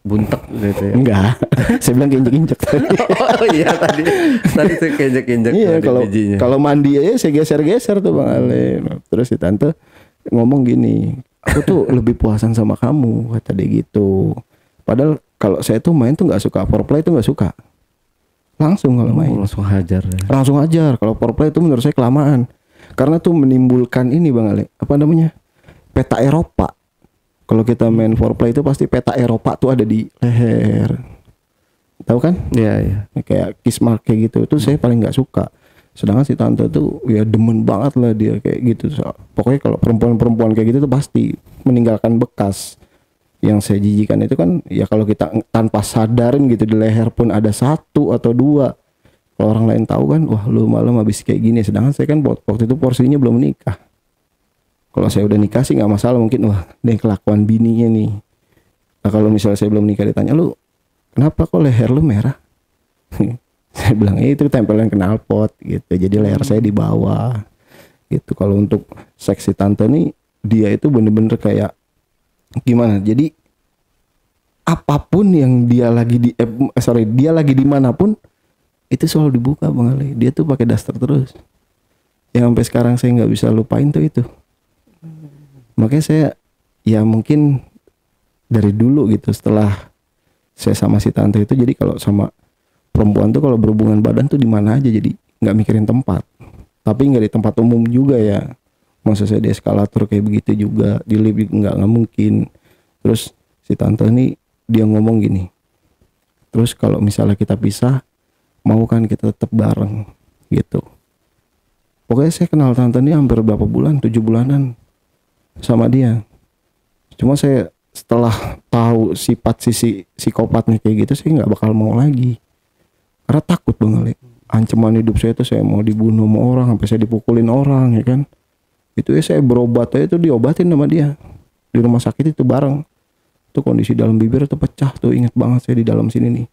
Speaker 1: Buntek gitu ya.
Speaker 2: enggak. Saya bilang injek-injek tadi.
Speaker 1: Oh iya tadi tuh keinjek-injek.
Speaker 2: Iya,
Speaker 1: bijinya.
Speaker 2: kalau mandi aja saya geser-geser tuh Bang Ale. Terus si tante ngomong gini, aku tuh lebih puasan sama kamu, kata dia gitu. Padahal kalau saya tuh main tuh nggak suka, foreplay tuh nggak suka. Langsung kalau main.
Speaker 1: Langsung hajar ya.
Speaker 2: Langsung ajar. Kalau foreplay itu menurut saya kelamaan. Karena tuh menimbulkan ini Bang Ale, apa namanya? Peta Eropa. Kalau kita main foreplay itu pasti peta Eropa tuh ada di leher. Tahu kan?
Speaker 1: Iya, iya.
Speaker 2: Kayak kiss mark kayak gitu. Itu saya paling nggak suka. Sedangkan si tante tuh ya demen banget lah dia kayak gitu. Pokoknya kalau perempuan-perempuan kayak gitu tuh pasti meninggalkan bekas. Yang saya jijikan itu kan ya kalau kita tanpa sadarin gitu di leher pun ada 1 atau 2. Kalau orang lain tahu kan, wah lu malam habis kayak gini. Sedangkan saya kan waktu itu porsinya belum menikah. Kalau saya udah nikah sih nggak masalah, mungkin wah deh kelakuan bininya nih. Nah kalau misalnya saya belum nikah ditanya, lu kenapa kok leher lu merah? Saya bilang itu tempelan knalpot gitu. Jadi leher saya di bawah gitu. Kalau untuk seksi tante nih, dia itu bener-bener kayak gimana? Jadi apapun yang dia lagi dia lagi dimanapun itu selalu dibuka Bang Ali. Dia tuh pakai daster terus. Yang sampai sekarang saya nggak bisa lupain tuh itu. Makanya saya ya mungkin dari dulu gitu, setelah saya sama si tante itu, jadi kalau sama perempuan tuh kalau berhubungan badan tuh di mana aja, jadi nggak mikirin tempat. Tapi nggak di tempat umum juga ya. Maksud saya di eskalator kayak begitu juga, di lift nggak mungkin. Terus si tante ini dia ngomong gini, terus kalau misalnya kita pisah, mau kan kita tetap bareng gitu. Pokoknya saya kenal tante ini hampir berapa bulan, 7 bulanan sama dia. Cuma saya setelah tahu sifat sisi psikopatnya kayak gitu, saya nggak bakal mau lagi. Karena takut Bang Ali. ancaman hidup saya tuh saya mau dibunuh sama orang, sampai saya dipukulin orang ya kan. Itu ya saya berobat aja tuh, diobatin sama dia di rumah sakit itu bareng. Tuh kondisi dalam bibir tuh pecah tuh, inget banget saya di dalam sini nih.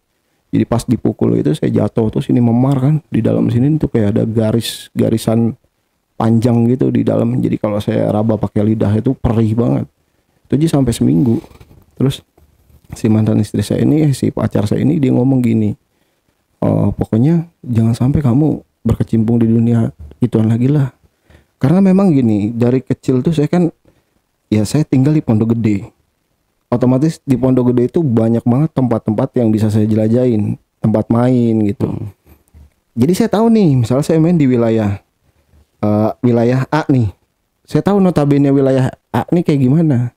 Speaker 2: Jadi pas dipukul itu saya jatuh tuh, sini memar kan, di dalam sini tuh kayak ada garisan panjang gitu di dalam. Jadi kalau saya raba pakai lidah itu perih banget. Itu aja sampai seminggu. Terus si mantan istri saya ini, si pacar saya ini, dia ngomong gini, pokoknya jangan sampai kamu berkecimpung di dunia ituan lagi lah. Karena memang gini, dari kecil tuh saya kan, ya saya tinggal di Pondok Gede. Otomatis di Pondok Gede itu banyak banget tempat-tempat yang bisa saya jelajahin, tempat main gitu. Jadi saya tahu nih, misalnya saya main di wilayah A nih, saya tahu notabene wilayah A nih kayak gimana,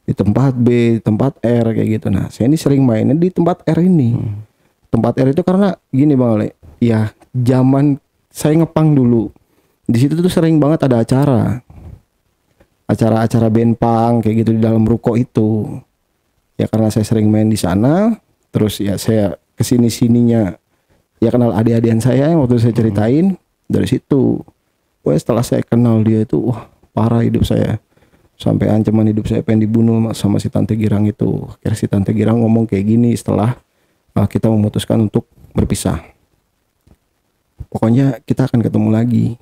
Speaker 2: di tempat B, di tempat R kayak gitu. Nah saya ini sering mainnya di tempat R ini. Tempat R itu karena gini Bang Ale, ya zaman saya ngepang dulu, di situ tuh sering banget ada acara band punk kayak gitu di dalam ruko itu. Ya karena saya sering main di sana, terus ya saya kesini sininya ya kenal adik-adian saya yang waktu saya ceritain dari situ. Wah setelah saya kenal dia itu, wah parah hidup saya, sampai ancaman hidup saya pengen dibunuh sama si Tante Girang itu. Akhirnya si Tante Girang ngomong kayak gini setelah kita memutuskan untuk berpisah. Pokoknya kita akan ketemu lagi,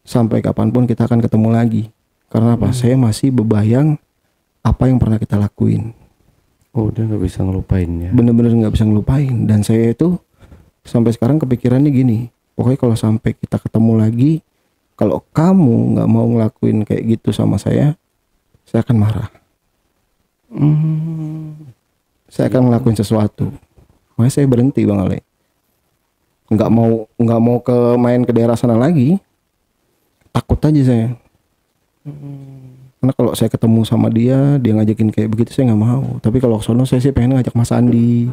Speaker 2: sampai kapanpun kita akan ketemu lagi. Karena apa? Saya masih bebayang apa yang pernah kita lakuin.
Speaker 1: Oh, udah nggak bisa ngelupain ya?
Speaker 2: Bener-bener nggak bisa ngelupain. Dan saya itu sampai sekarang kepikirannya gini, pokoknya kalau sampai kita ketemu lagi, kalau kamu nggak mau ngelakuin kayak gitu sama saya akan marah. Saya akan ngelakuin sesuatu. Makanya saya berhenti Bang Ale. Nggak mau main ke daerah sana lagi. Takut aja saya. Karena kalau saya ketemu sama dia ngajakin kayak begitu saya nggak mau. Tapi kalau sono saya sih pengen ngajak Mas Andi.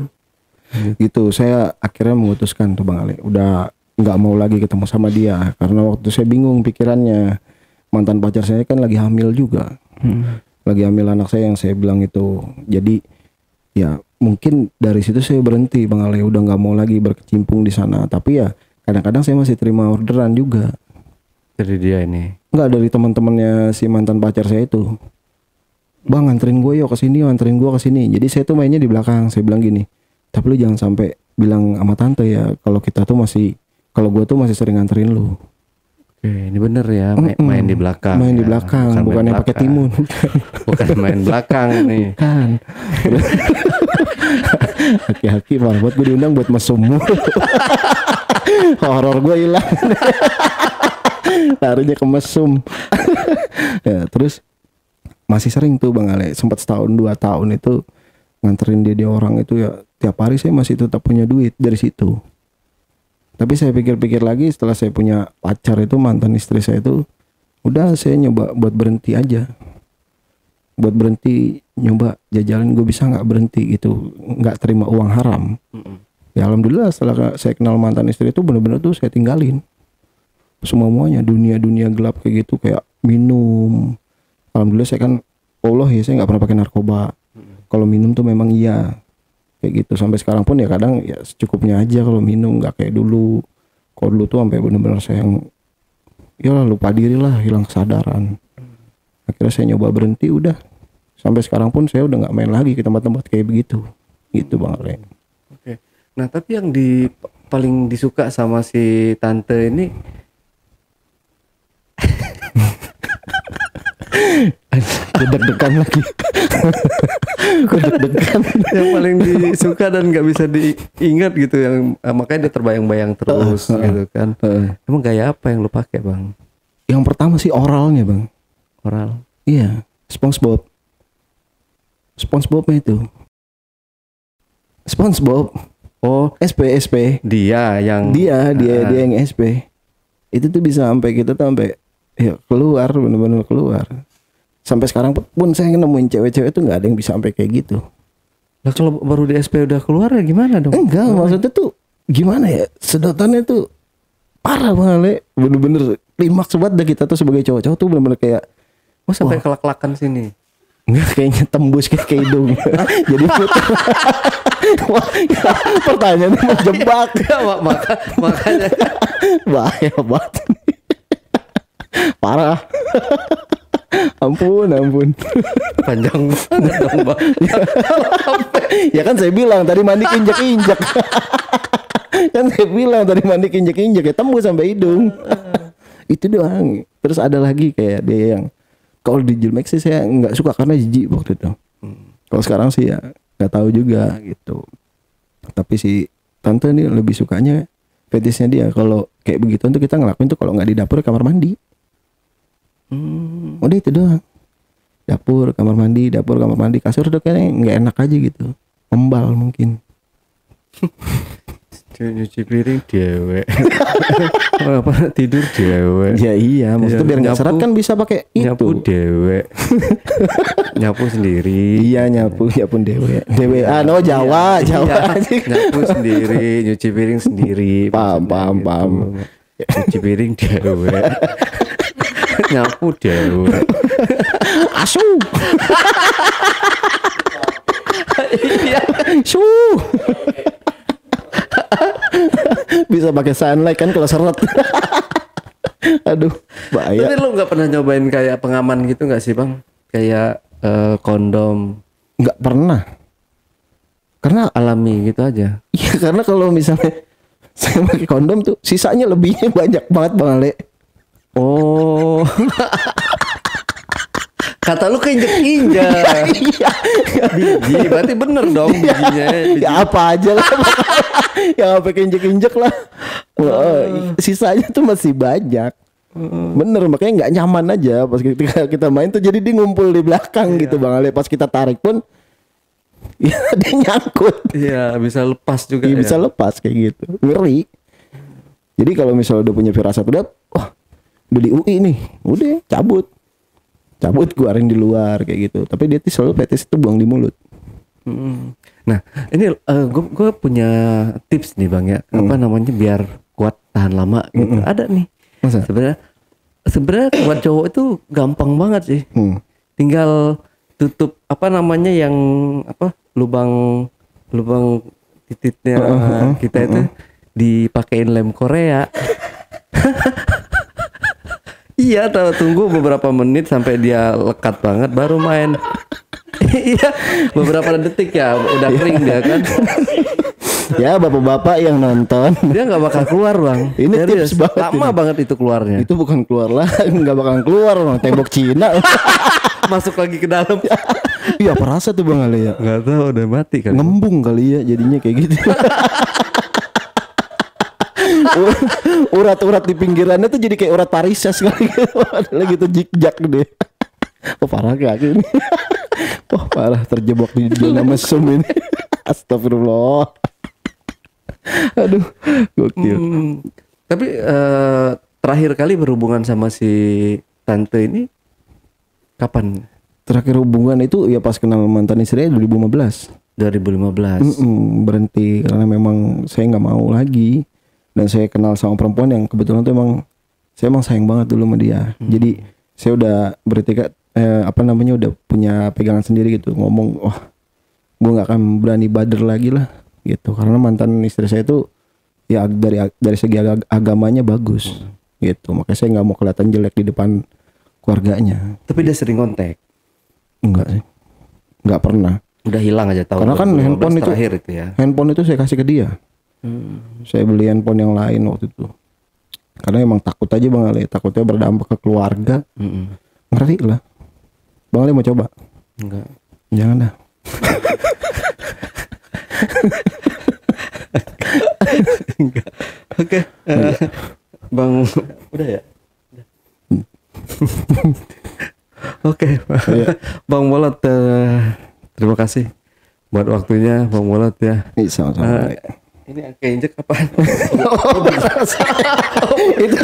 Speaker 2: Gitu. Saya akhirnya memutuskan tuh Bang Ale, udah nggak mau lagi ketemu sama dia. Karena waktu saya bingung pikirannya, mantan pacar saya kan lagi hamil juga. Lagi hamil anak saya yang saya bilang itu. Jadi ya mungkin dari situ saya berhenti Bang Ale, udah nggak mau lagi berkecimpung di sana. Tapi ya kadang-kadang saya masih terima orderan juga.
Speaker 1: Dari dia ini?
Speaker 2: Enggak, dari teman-temannya si mantan pacar saya itu. Bang anterin gue yuk ke sini, anterin gue ke sini. Jadi saya tuh mainnya di belakang. Saya bilang gini, tapi lu jangan sampai bilang sama tante ya kalau kita tuh kalau gue tuh masih sering anterin lu.
Speaker 1: Oke, ini bener ya, main di belakang.
Speaker 2: Main
Speaker 1: ya.
Speaker 2: di belakang, bukan yang pakai timun.
Speaker 1: Bukan main belakang nih.
Speaker 2: Kan. Haki-haki Bang, buat gue diundang buat mesum. Horor gue hilang. Larinya ke mesum. Ya, terus masih sering tuh Bang Ale, sempat setahun 2 tahun itu nganterin dia orang itu ya, tiap hari saya masih tetap punya duit dari situ. Tapi saya pikir-pikir lagi setelah saya punya pacar itu, mantan istri saya itu, udah saya nyoba buat berhenti aja. Buat berhenti, nyoba jajalin, gue bisa nggak berhenti gitu, nggak terima uang haram. Ya alhamdulillah setelah saya kenal mantan istri itu benar-benar tuh saya tinggalin semuanya, dunia gelap kayak gitu, kayak minum. Alhamdulillah saya kan, Allah ya saya nggak pernah pakai narkoba. Kalau minum tuh memang iya kayak gitu. Sampai sekarang pun ya kadang ya secukupnya aja kalau minum, nggak kayak dulu. Kalau dulu tuh sampai benar-benar saya yang ya lupa diri lah, hilang kesadaran. Akhirnya saya nyoba berhenti, udah sampai sekarang pun saya udah nggak main lagi ke tempat-tempat kayak begitu gitu Bang Ale.
Speaker 1: Oke. Nah tapi yang paling disuka sama si tante ini
Speaker 2: deg-degan lagi. Deg-degan.
Speaker 1: Yang paling disuka dan nggak bisa diingat gitu, yang makanya dia terbayang-bayang terus gitu kan. Emang gaya apa yang lu pakai Bang?
Speaker 2: Yang pertama sih oralnya Bang.
Speaker 1: Oral?
Speaker 2: Iya, SpongeBob. SpongeBobnya itu. SpongeBob. Oh, SP.
Speaker 1: Dia yang
Speaker 2: SP. Itu tuh bisa sampai kita tuh sampai ya keluar, benar-benar keluar. Sampai sekarang pun saya nemuin cewek-cewek tuh nggak ada yang bisa sampai kayak gitu.
Speaker 1: Nah kalau baru di SP udah keluar ya gimana dong?
Speaker 2: Enggak, maksudnya tuh gimana ya, sedotannya tuh parah banget, bener-bener klimaks banget dah kita tuh sebagai cowok-cowok tuh bener-bener kayak
Speaker 1: sampai kelak-kelakan sini.
Speaker 2: Enggak, kayaknya tembus ke hidung. Jadi putar. Wah, pertanyaannya menjebak.
Speaker 1: Ya, makanya
Speaker 2: Bahaya banget. Parah. Ampun.
Speaker 1: panjang banget dong Bang.
Speaker 2: Ya kan saya bilang tadi mandi injek-injek. Kan saya bilang tadi mandi injek-injek ya tembus sampai hidung. Itu doang. Terus ada lagi kayak dia yang kalau di Jilmek sih saya nggak suka karena jijik waktu itu. Kalau sekarang sih ya nggak tahu juga gitu. Tapi si tante ini lebih sukanya fetishnya dia kalau kayak begitu tuh kita ngelakuin tuh kalau nggak di dapur kamar mandi. Udah itu doang. Dapur kamar mandi kasur udah kayaknya nggak enak aja gitu. Membal mungkin.
Speaker 1: Nyuci piring dewek. Apa tidur dewek.
Speaker 2: Ya iya, maksudnya biar nggak seret kan bisa pakai itu.
Speaker 1: Nyapu dewek. Nyapu sendiri.
Speaker 2: Iya nyapu dewe. Dewe no Jawa.
Speaker 1: Nyapu sendiri, nyuci piring sendiri.
Speaker 2: Paham.
Speaker 1: Nyuci piring dewek. Nyapu dewek.
Speaker 2: Asu.
Speaker 1: Iya.
Speaker 2: Su. Bisa pakai sunlight kan kalau seret. Aduh, bahaya.
Speaker 1: Tapi lu nggak pernah nyobain kayak pengaman gitu nggak sih Bang? Kayak kondom.
Speaker 2: Nggak pernah. Karena
Speaker 1: Alami gitu aja.
Speaker 2: iya karena kalau misalnya saya pakai kondom tuh sisanya lebihnya banyak banget Bang Ale.
Speaker 1: Oh. Kata lu keinjek-injek.
Speaker 2: Iya.
Speaker 1: Biji, berarti bener dong bijinya. Biji.
Speaker 2: Ya apa aja lah. Yang apa injek-injek lah. Wah, sisanya tuh masih banyak. Bener makanya nggak nyaman aja pas kita main tuh jadi dia ngumpul di belakang gitu Bang Ale. Pas kita tarik pun ya dia nyangkut.
Speaker 1: Iya, bisa lepas juga
Speaker 2: Iya,
Speaker 1: ya.
Speaker 2: bisa lepas kayak gitu. Ngeri. Jadi kalau misalnya udah punya firasat udah udah di UI nih, udah cabut keluarin di luar kayak gitu. Tapi dia tuh selalu fetish itu buang di mulut.
Speaker 1: Nah, ini gue punya tips nih Bang ya. Apa namanya biar kuat tahan lama gitu. Ada nih.
Speaker 2: Masa?
Speaker 1: Sebenarnya buat cowok itu gampang banget sih. Tinggal tutup apa namanya yang apa lubang titiknya kita itu dipakein lem Korea. Iya, tunggu beberapa menit sampai dia lekat banget baru main. Iya, beberapa detik ya udah kering dia kan.
Speaker 2: Ya bapak-bapak yang nonton,
Speaker 1: Dia nggak bakal keluar Bang.
Speaker 2: Ini
Speaker 1: Serius.
Speaker 2: tips banget
Speaker 1: Lama
Speaker 2: ini.
Speaker 1: banget itu keluarnya.
Speaker 2: itu bukan keluar lah, nggak bakalan keluar Bang. Tembok Cina.
Speaker 1: Masuk lagi ke dalam.
Speaker 2: Iya apa rasa tuh Bang Ale ya?
Speaker 1: Nggak tahu udah mati kan.
Speaker 2: Ngembung kali ya jadinya kayak gitu. Urat-urat di pinggirannya tuh jadi kayak urat varises kali gitu. Lagi tuh jikjak deh. Oh parah kayak ini. Oh parah terjebak di zona mesum ini. Astagfirullah. Aduh, gokil.
Speaker 1: Tapi terakhir kali berhubungan sama si tante ini kapan?
Speaker 2: Terakhir hubungan itu ya pas kenal mantan istrinya 2015.
Speaker 1: 2015.
Speaker 2: Berhenti karena memang saya nggak mau lagi. Dan saya kenal sama perempuan yang kebetulan tuh saya emang sayang banget dulu sama dia. Jadi saya udah bertekad udah punya pegangan sendiri gitu, ngomong gue nggak akan berani bader lagi lah gitu, karena mantan istri saya itu ya dari segi agamanya bagus gitu, makanya saya nggak mau kelihatan jelek di depan keluarganya.
Speaker 1: Tapi dia sering kontak.
Speaker 2: Enggak sih, nggak pernah.
Speaker 1: Udah hilang aja tahun.
Speaker 2: Karena kan
Speaker 1: 2015
Speaker 2: handphone itu
Speaker 1: terakhir itu ya.
Speaker 2: Handphone itu saya kasih ke dia. Saya beli handphone yang lain waktu itu. Karena emang takut aja Bang Ale, takutnya berdampak ke keluarga. Ngeri lah. Bang Ale mau coba?
Speaker 1: Enggak.
Speaker 2: Jangan dah.
Speaker 1: Enggak. Oke. Bang udah ya? Udah. Oke. Bang Bolot, terima kasih buat waktunya Bang Bolot ya.
Speaker 2: Sama-sama.
Speaker 1: Ini keinjek apaan?
Speaker 2: Itu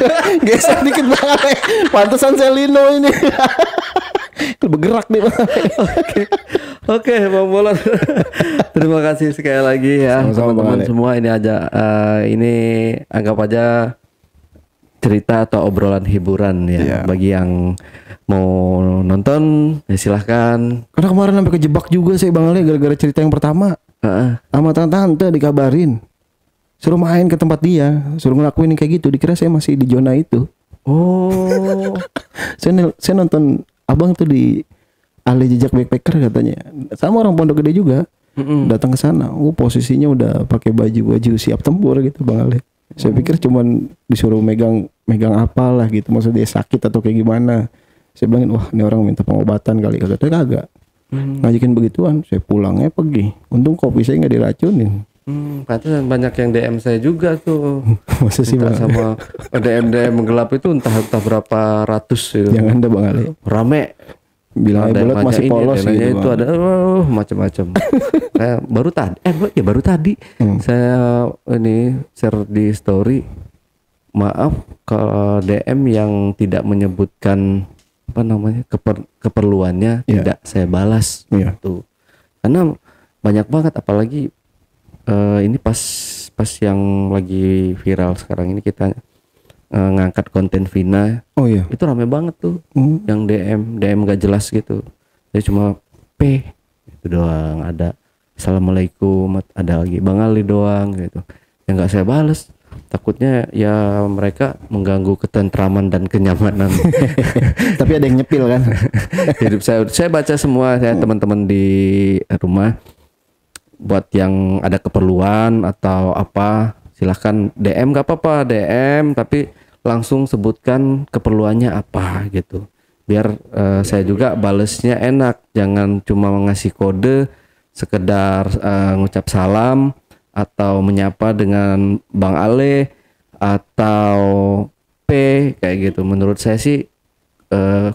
Speaker 2: geser dikit banget. Pantesan saya lino ini. Bergerak nih Bang.
Speaker 1: Oke, Bang Bolot. Terima kasih sekali lagi ya
Speaker 2: Sama-sama,
Speaker 1: teman-teman
Speaker 2: Bang Ale.
Speaker 1: semua. Ini aja ini anggap aja cerita atau obrolan hiburan ya.
Speaker 2: Iya.
Speaker 1: Bagi yang mau nonton ya silahkan.
Speaker 2: Karena kemarin sampai kejebak juga saya Bang Ale gara-gara cerita yang pertama.
Speaker 1: Heeh.
Speaker 2: Sama tante dikabarin. Suruh main ke tempat dia, suruh ngelakuin yang kayak gitu. Dikira saya masih di zona itu.
Speaker 1: Oh.
Speaker 2: Saya nonton abang tuh di Ale Jejak Backpacker katanya. Sama orang Pondok Gede juga. Datang ke sana. Oh, posisinya udah pakai baju siap tempur gitu Bang Ale. Saya pikir cuman disuruh megang apalah gitu. Maksudnya dia sakit atau kayak gimana. Saya bilangin, wah ini orang minta pengobatan kali. Katanya kagak. Ngajakin begituan. Saya pulangnya pergi. Untung kopi saya nggak diracunin.
Speaker 1: Pantesan banyak yang DM saya juga tuh.
Speaker 2: Masa sih
Speaker 1: Minta
Speaker 2: Bang?
Speaker 1: sama DM gelap itu entah berapa ratus gitu.
Speaker 2: Yang Anda Bang Ale.
Speaker 1: Rame.
Speaker 2: Bilang
Speaker 1: Ada
Speaker 2: bulat
Speaker 1: yang
Speaker 2: masih
Speaker 1: nanya
Speaker 2: polos
Speaker 1: ini, ada yang
Speaker 2: gitu
Speaker 1: nanya itu
Speaker 2: Bang.
Speaker 1: ada macam-macam. Saya baru tadi saya ini share di story. Maaf kalau DM yang tidak menyebutkan apa namanya keperluannya tidak saya balas tuh. Karena banyak banget apalagi ini pas yang lagi viral sekarang ini kita ngangkat konten Vina.
Speaker 2: Oh iya.
Speaker 1: Itu rame banget tuh. Yang DM gak jelas gitu. Jadi cuma P itu doang, ada Assalamualaikum, ada lagi Bang Ali doang gitu. Yang gak saya bales. Takutnya ya mereka mengganggu ketentraman dan kenyamanan
Speaker 2: Tapi ada yang nyepil kan.
Speaker 1: hidup saya. Saya baca semua ya teman-teman di rumah. Buat yang ada keperluan atau apa silahkan DM, gak apa-apa DM, tapi langsung sebutkan keperluannya apa gitu. Biar saya juga balesnya enak, jangan cuma ngasih kode sekedar ngucap salam atau menyapa dengan Bang Ale atau P kayak gitu. Menurut saya sih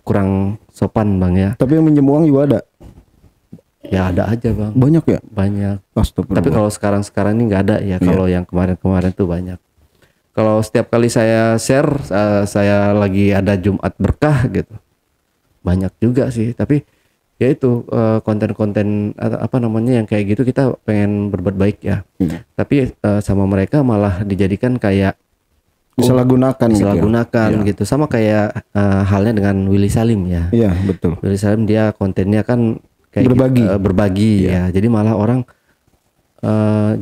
Speaker 1: kurang sopan Bang ya.
Speaker 2: Tapi yang minjem uang juga ada.
Speaker 1: Ya ada aja Bang.
Speaker 2: Banyak ya?
Speaker 1: Banyak.
Speaker 2: Astagfirullah.
Speaker 1: Tapi kalau sekarang ini nggak ada ya. Kalau yang kemarin tuh banyak. Kalau setiap kali saya share, saya lagi ada Jumat berkah gitu, banyak juga sih. Tapi ya itu konten-konten apa namanya yang kayak gitu kita pengen berbuat baik ya. Tapi sama mereka malah dijadikan kayak
Speaker 2: disalahgunakan
Speaker 1: gitu. Sama kayak halnya dengan Willy Salim ya.
Speaker 2: Iya betul.
Speaker 1: Willy Salim dia kontennya kan kayak berbagi ya. Jadi malah orang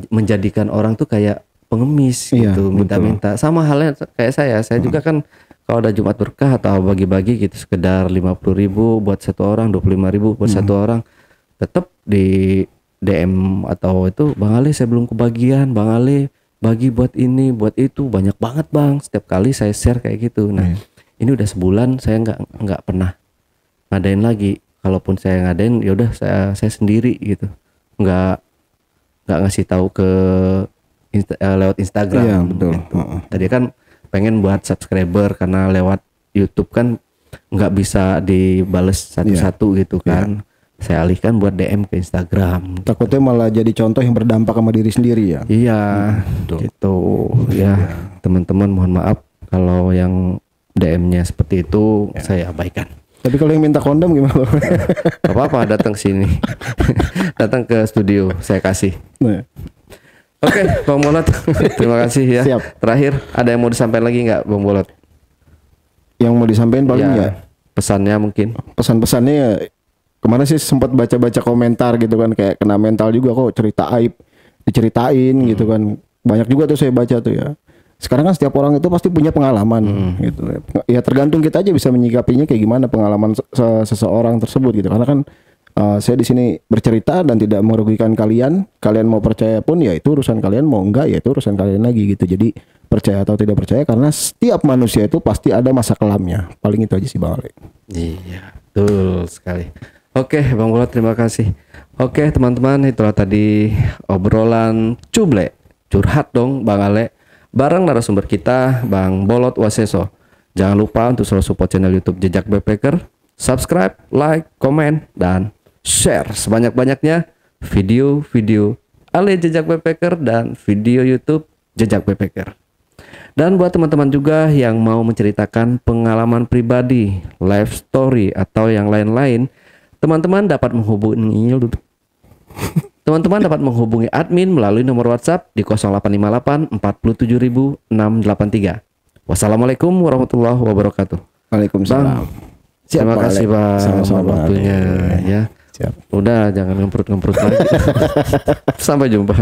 Speaker 1: menjadikan orang tuh kayak pengemis gitu, minta-minta. Sama halnya kayak saya juga kan kalau ada Jumat berkah atau bagi-bagi gitu sekedar 50.000 buat satu orang, 25.000 buat satu orang, tetap di DM atau itu Bang Ali saya belum kebagian, Bang Ali bagi buat ini, buat itu, banyak banget Bang. Setiap kali saya share kayak gitu. Nah, ini udah sebulan saya nggak pernah ngadain lagi. Kalaupun saya ngadain ya udah saya sendiri gitu. Nggak ngasih tahu ke lewat Instagram.
Speaker 2: Iya, betul.
Speaker 1: Gitu. Tadi kan pengen buat subscriber karena lewat YouTube kan nggak bisa dibales satu-satu gitu kan. Saya alihkan buat DM ke Instagram.
Speaker 2: Takutnya malah jadi contoh yang berdampak sama diri sendiri ya.
Speaker 1: Iya, gitu. Ya, teman-teman mohon maaf kalau yang DM-nya seperti itu saya abaikan.
Speaker 2: Tapi kalau yang minta kondom gimana?
Speaker 1: Gak apa-apa, datang sini. Datang ke studio, saya kasih. Oke, Bang Bolot. Terima kasih ya.
Speaker 2: Siap.
Speaker 1: Terakhir, ada yang mau disampaikan lagi nggak, Bang Bolot?
Speaker 2: Yang mau disampaikan paling ya
Speaker 1: pesannya mungkin.
Speaker 2: Pesan-pesannya ya, kemarin sih sempat baca-baca komentar gitu kan, kayak kena mental juga kok, cerita aib diceritain gitu kan. Banyak juga tuh saya baca tuh ya. Sekarang kan setiap orang itu pasti punya pengalaman gitu. Ya tergantung kita aja bisa menyikapinya kayak gimana pengalaman seseorang tersebut gitu. Karena kan saya di sini bercerita dan tidak merugikan kalian. Kalian mau percaya pun ya itu urusan kalian, mau enggak ya itu urusan kalian lagi gitu. Jadi percaya atau tidak percaya, karena setiap manusia itu pasti ada masa kelamnya. Paling itu aja sih Bang Ale.
Speaker 1: Iya, betul sekali. Oke, Bang Bolot, terima kasih. Oke, teman-teman, itulah tadi obrolan cuble, curhat dong Bang Ale, bareng narasumber kita Bang Bolot Waseso. Jangan lupa untuk selalu support channel YouTube Jejak Backpacker, subscribe, like, komen, dan share sebanyak-banyaknya video-video Ale Jejak Backpacker dan video YouTube Jejak Backpacker. Dan buat teman-teman juga yang mau menceritakan pengalaman pribadi, life story, atau yang lain-lain, teman-teman dapat menghubungi admin melalui nomor WhatsApp di 0858 47683. Wassalamualaikum warahmatullahi wabarakatuh.
Speaker 2: Waalaikumsalam.
Speaker 1: Terima kasih Bang
Speaker 2: Sama-sama.
Speaker 1: waktunya ya.
Speaker 2: Siap.
Speaker 1: Udah jangan ngemprut-ngemprut lagi. Sampai jumpa.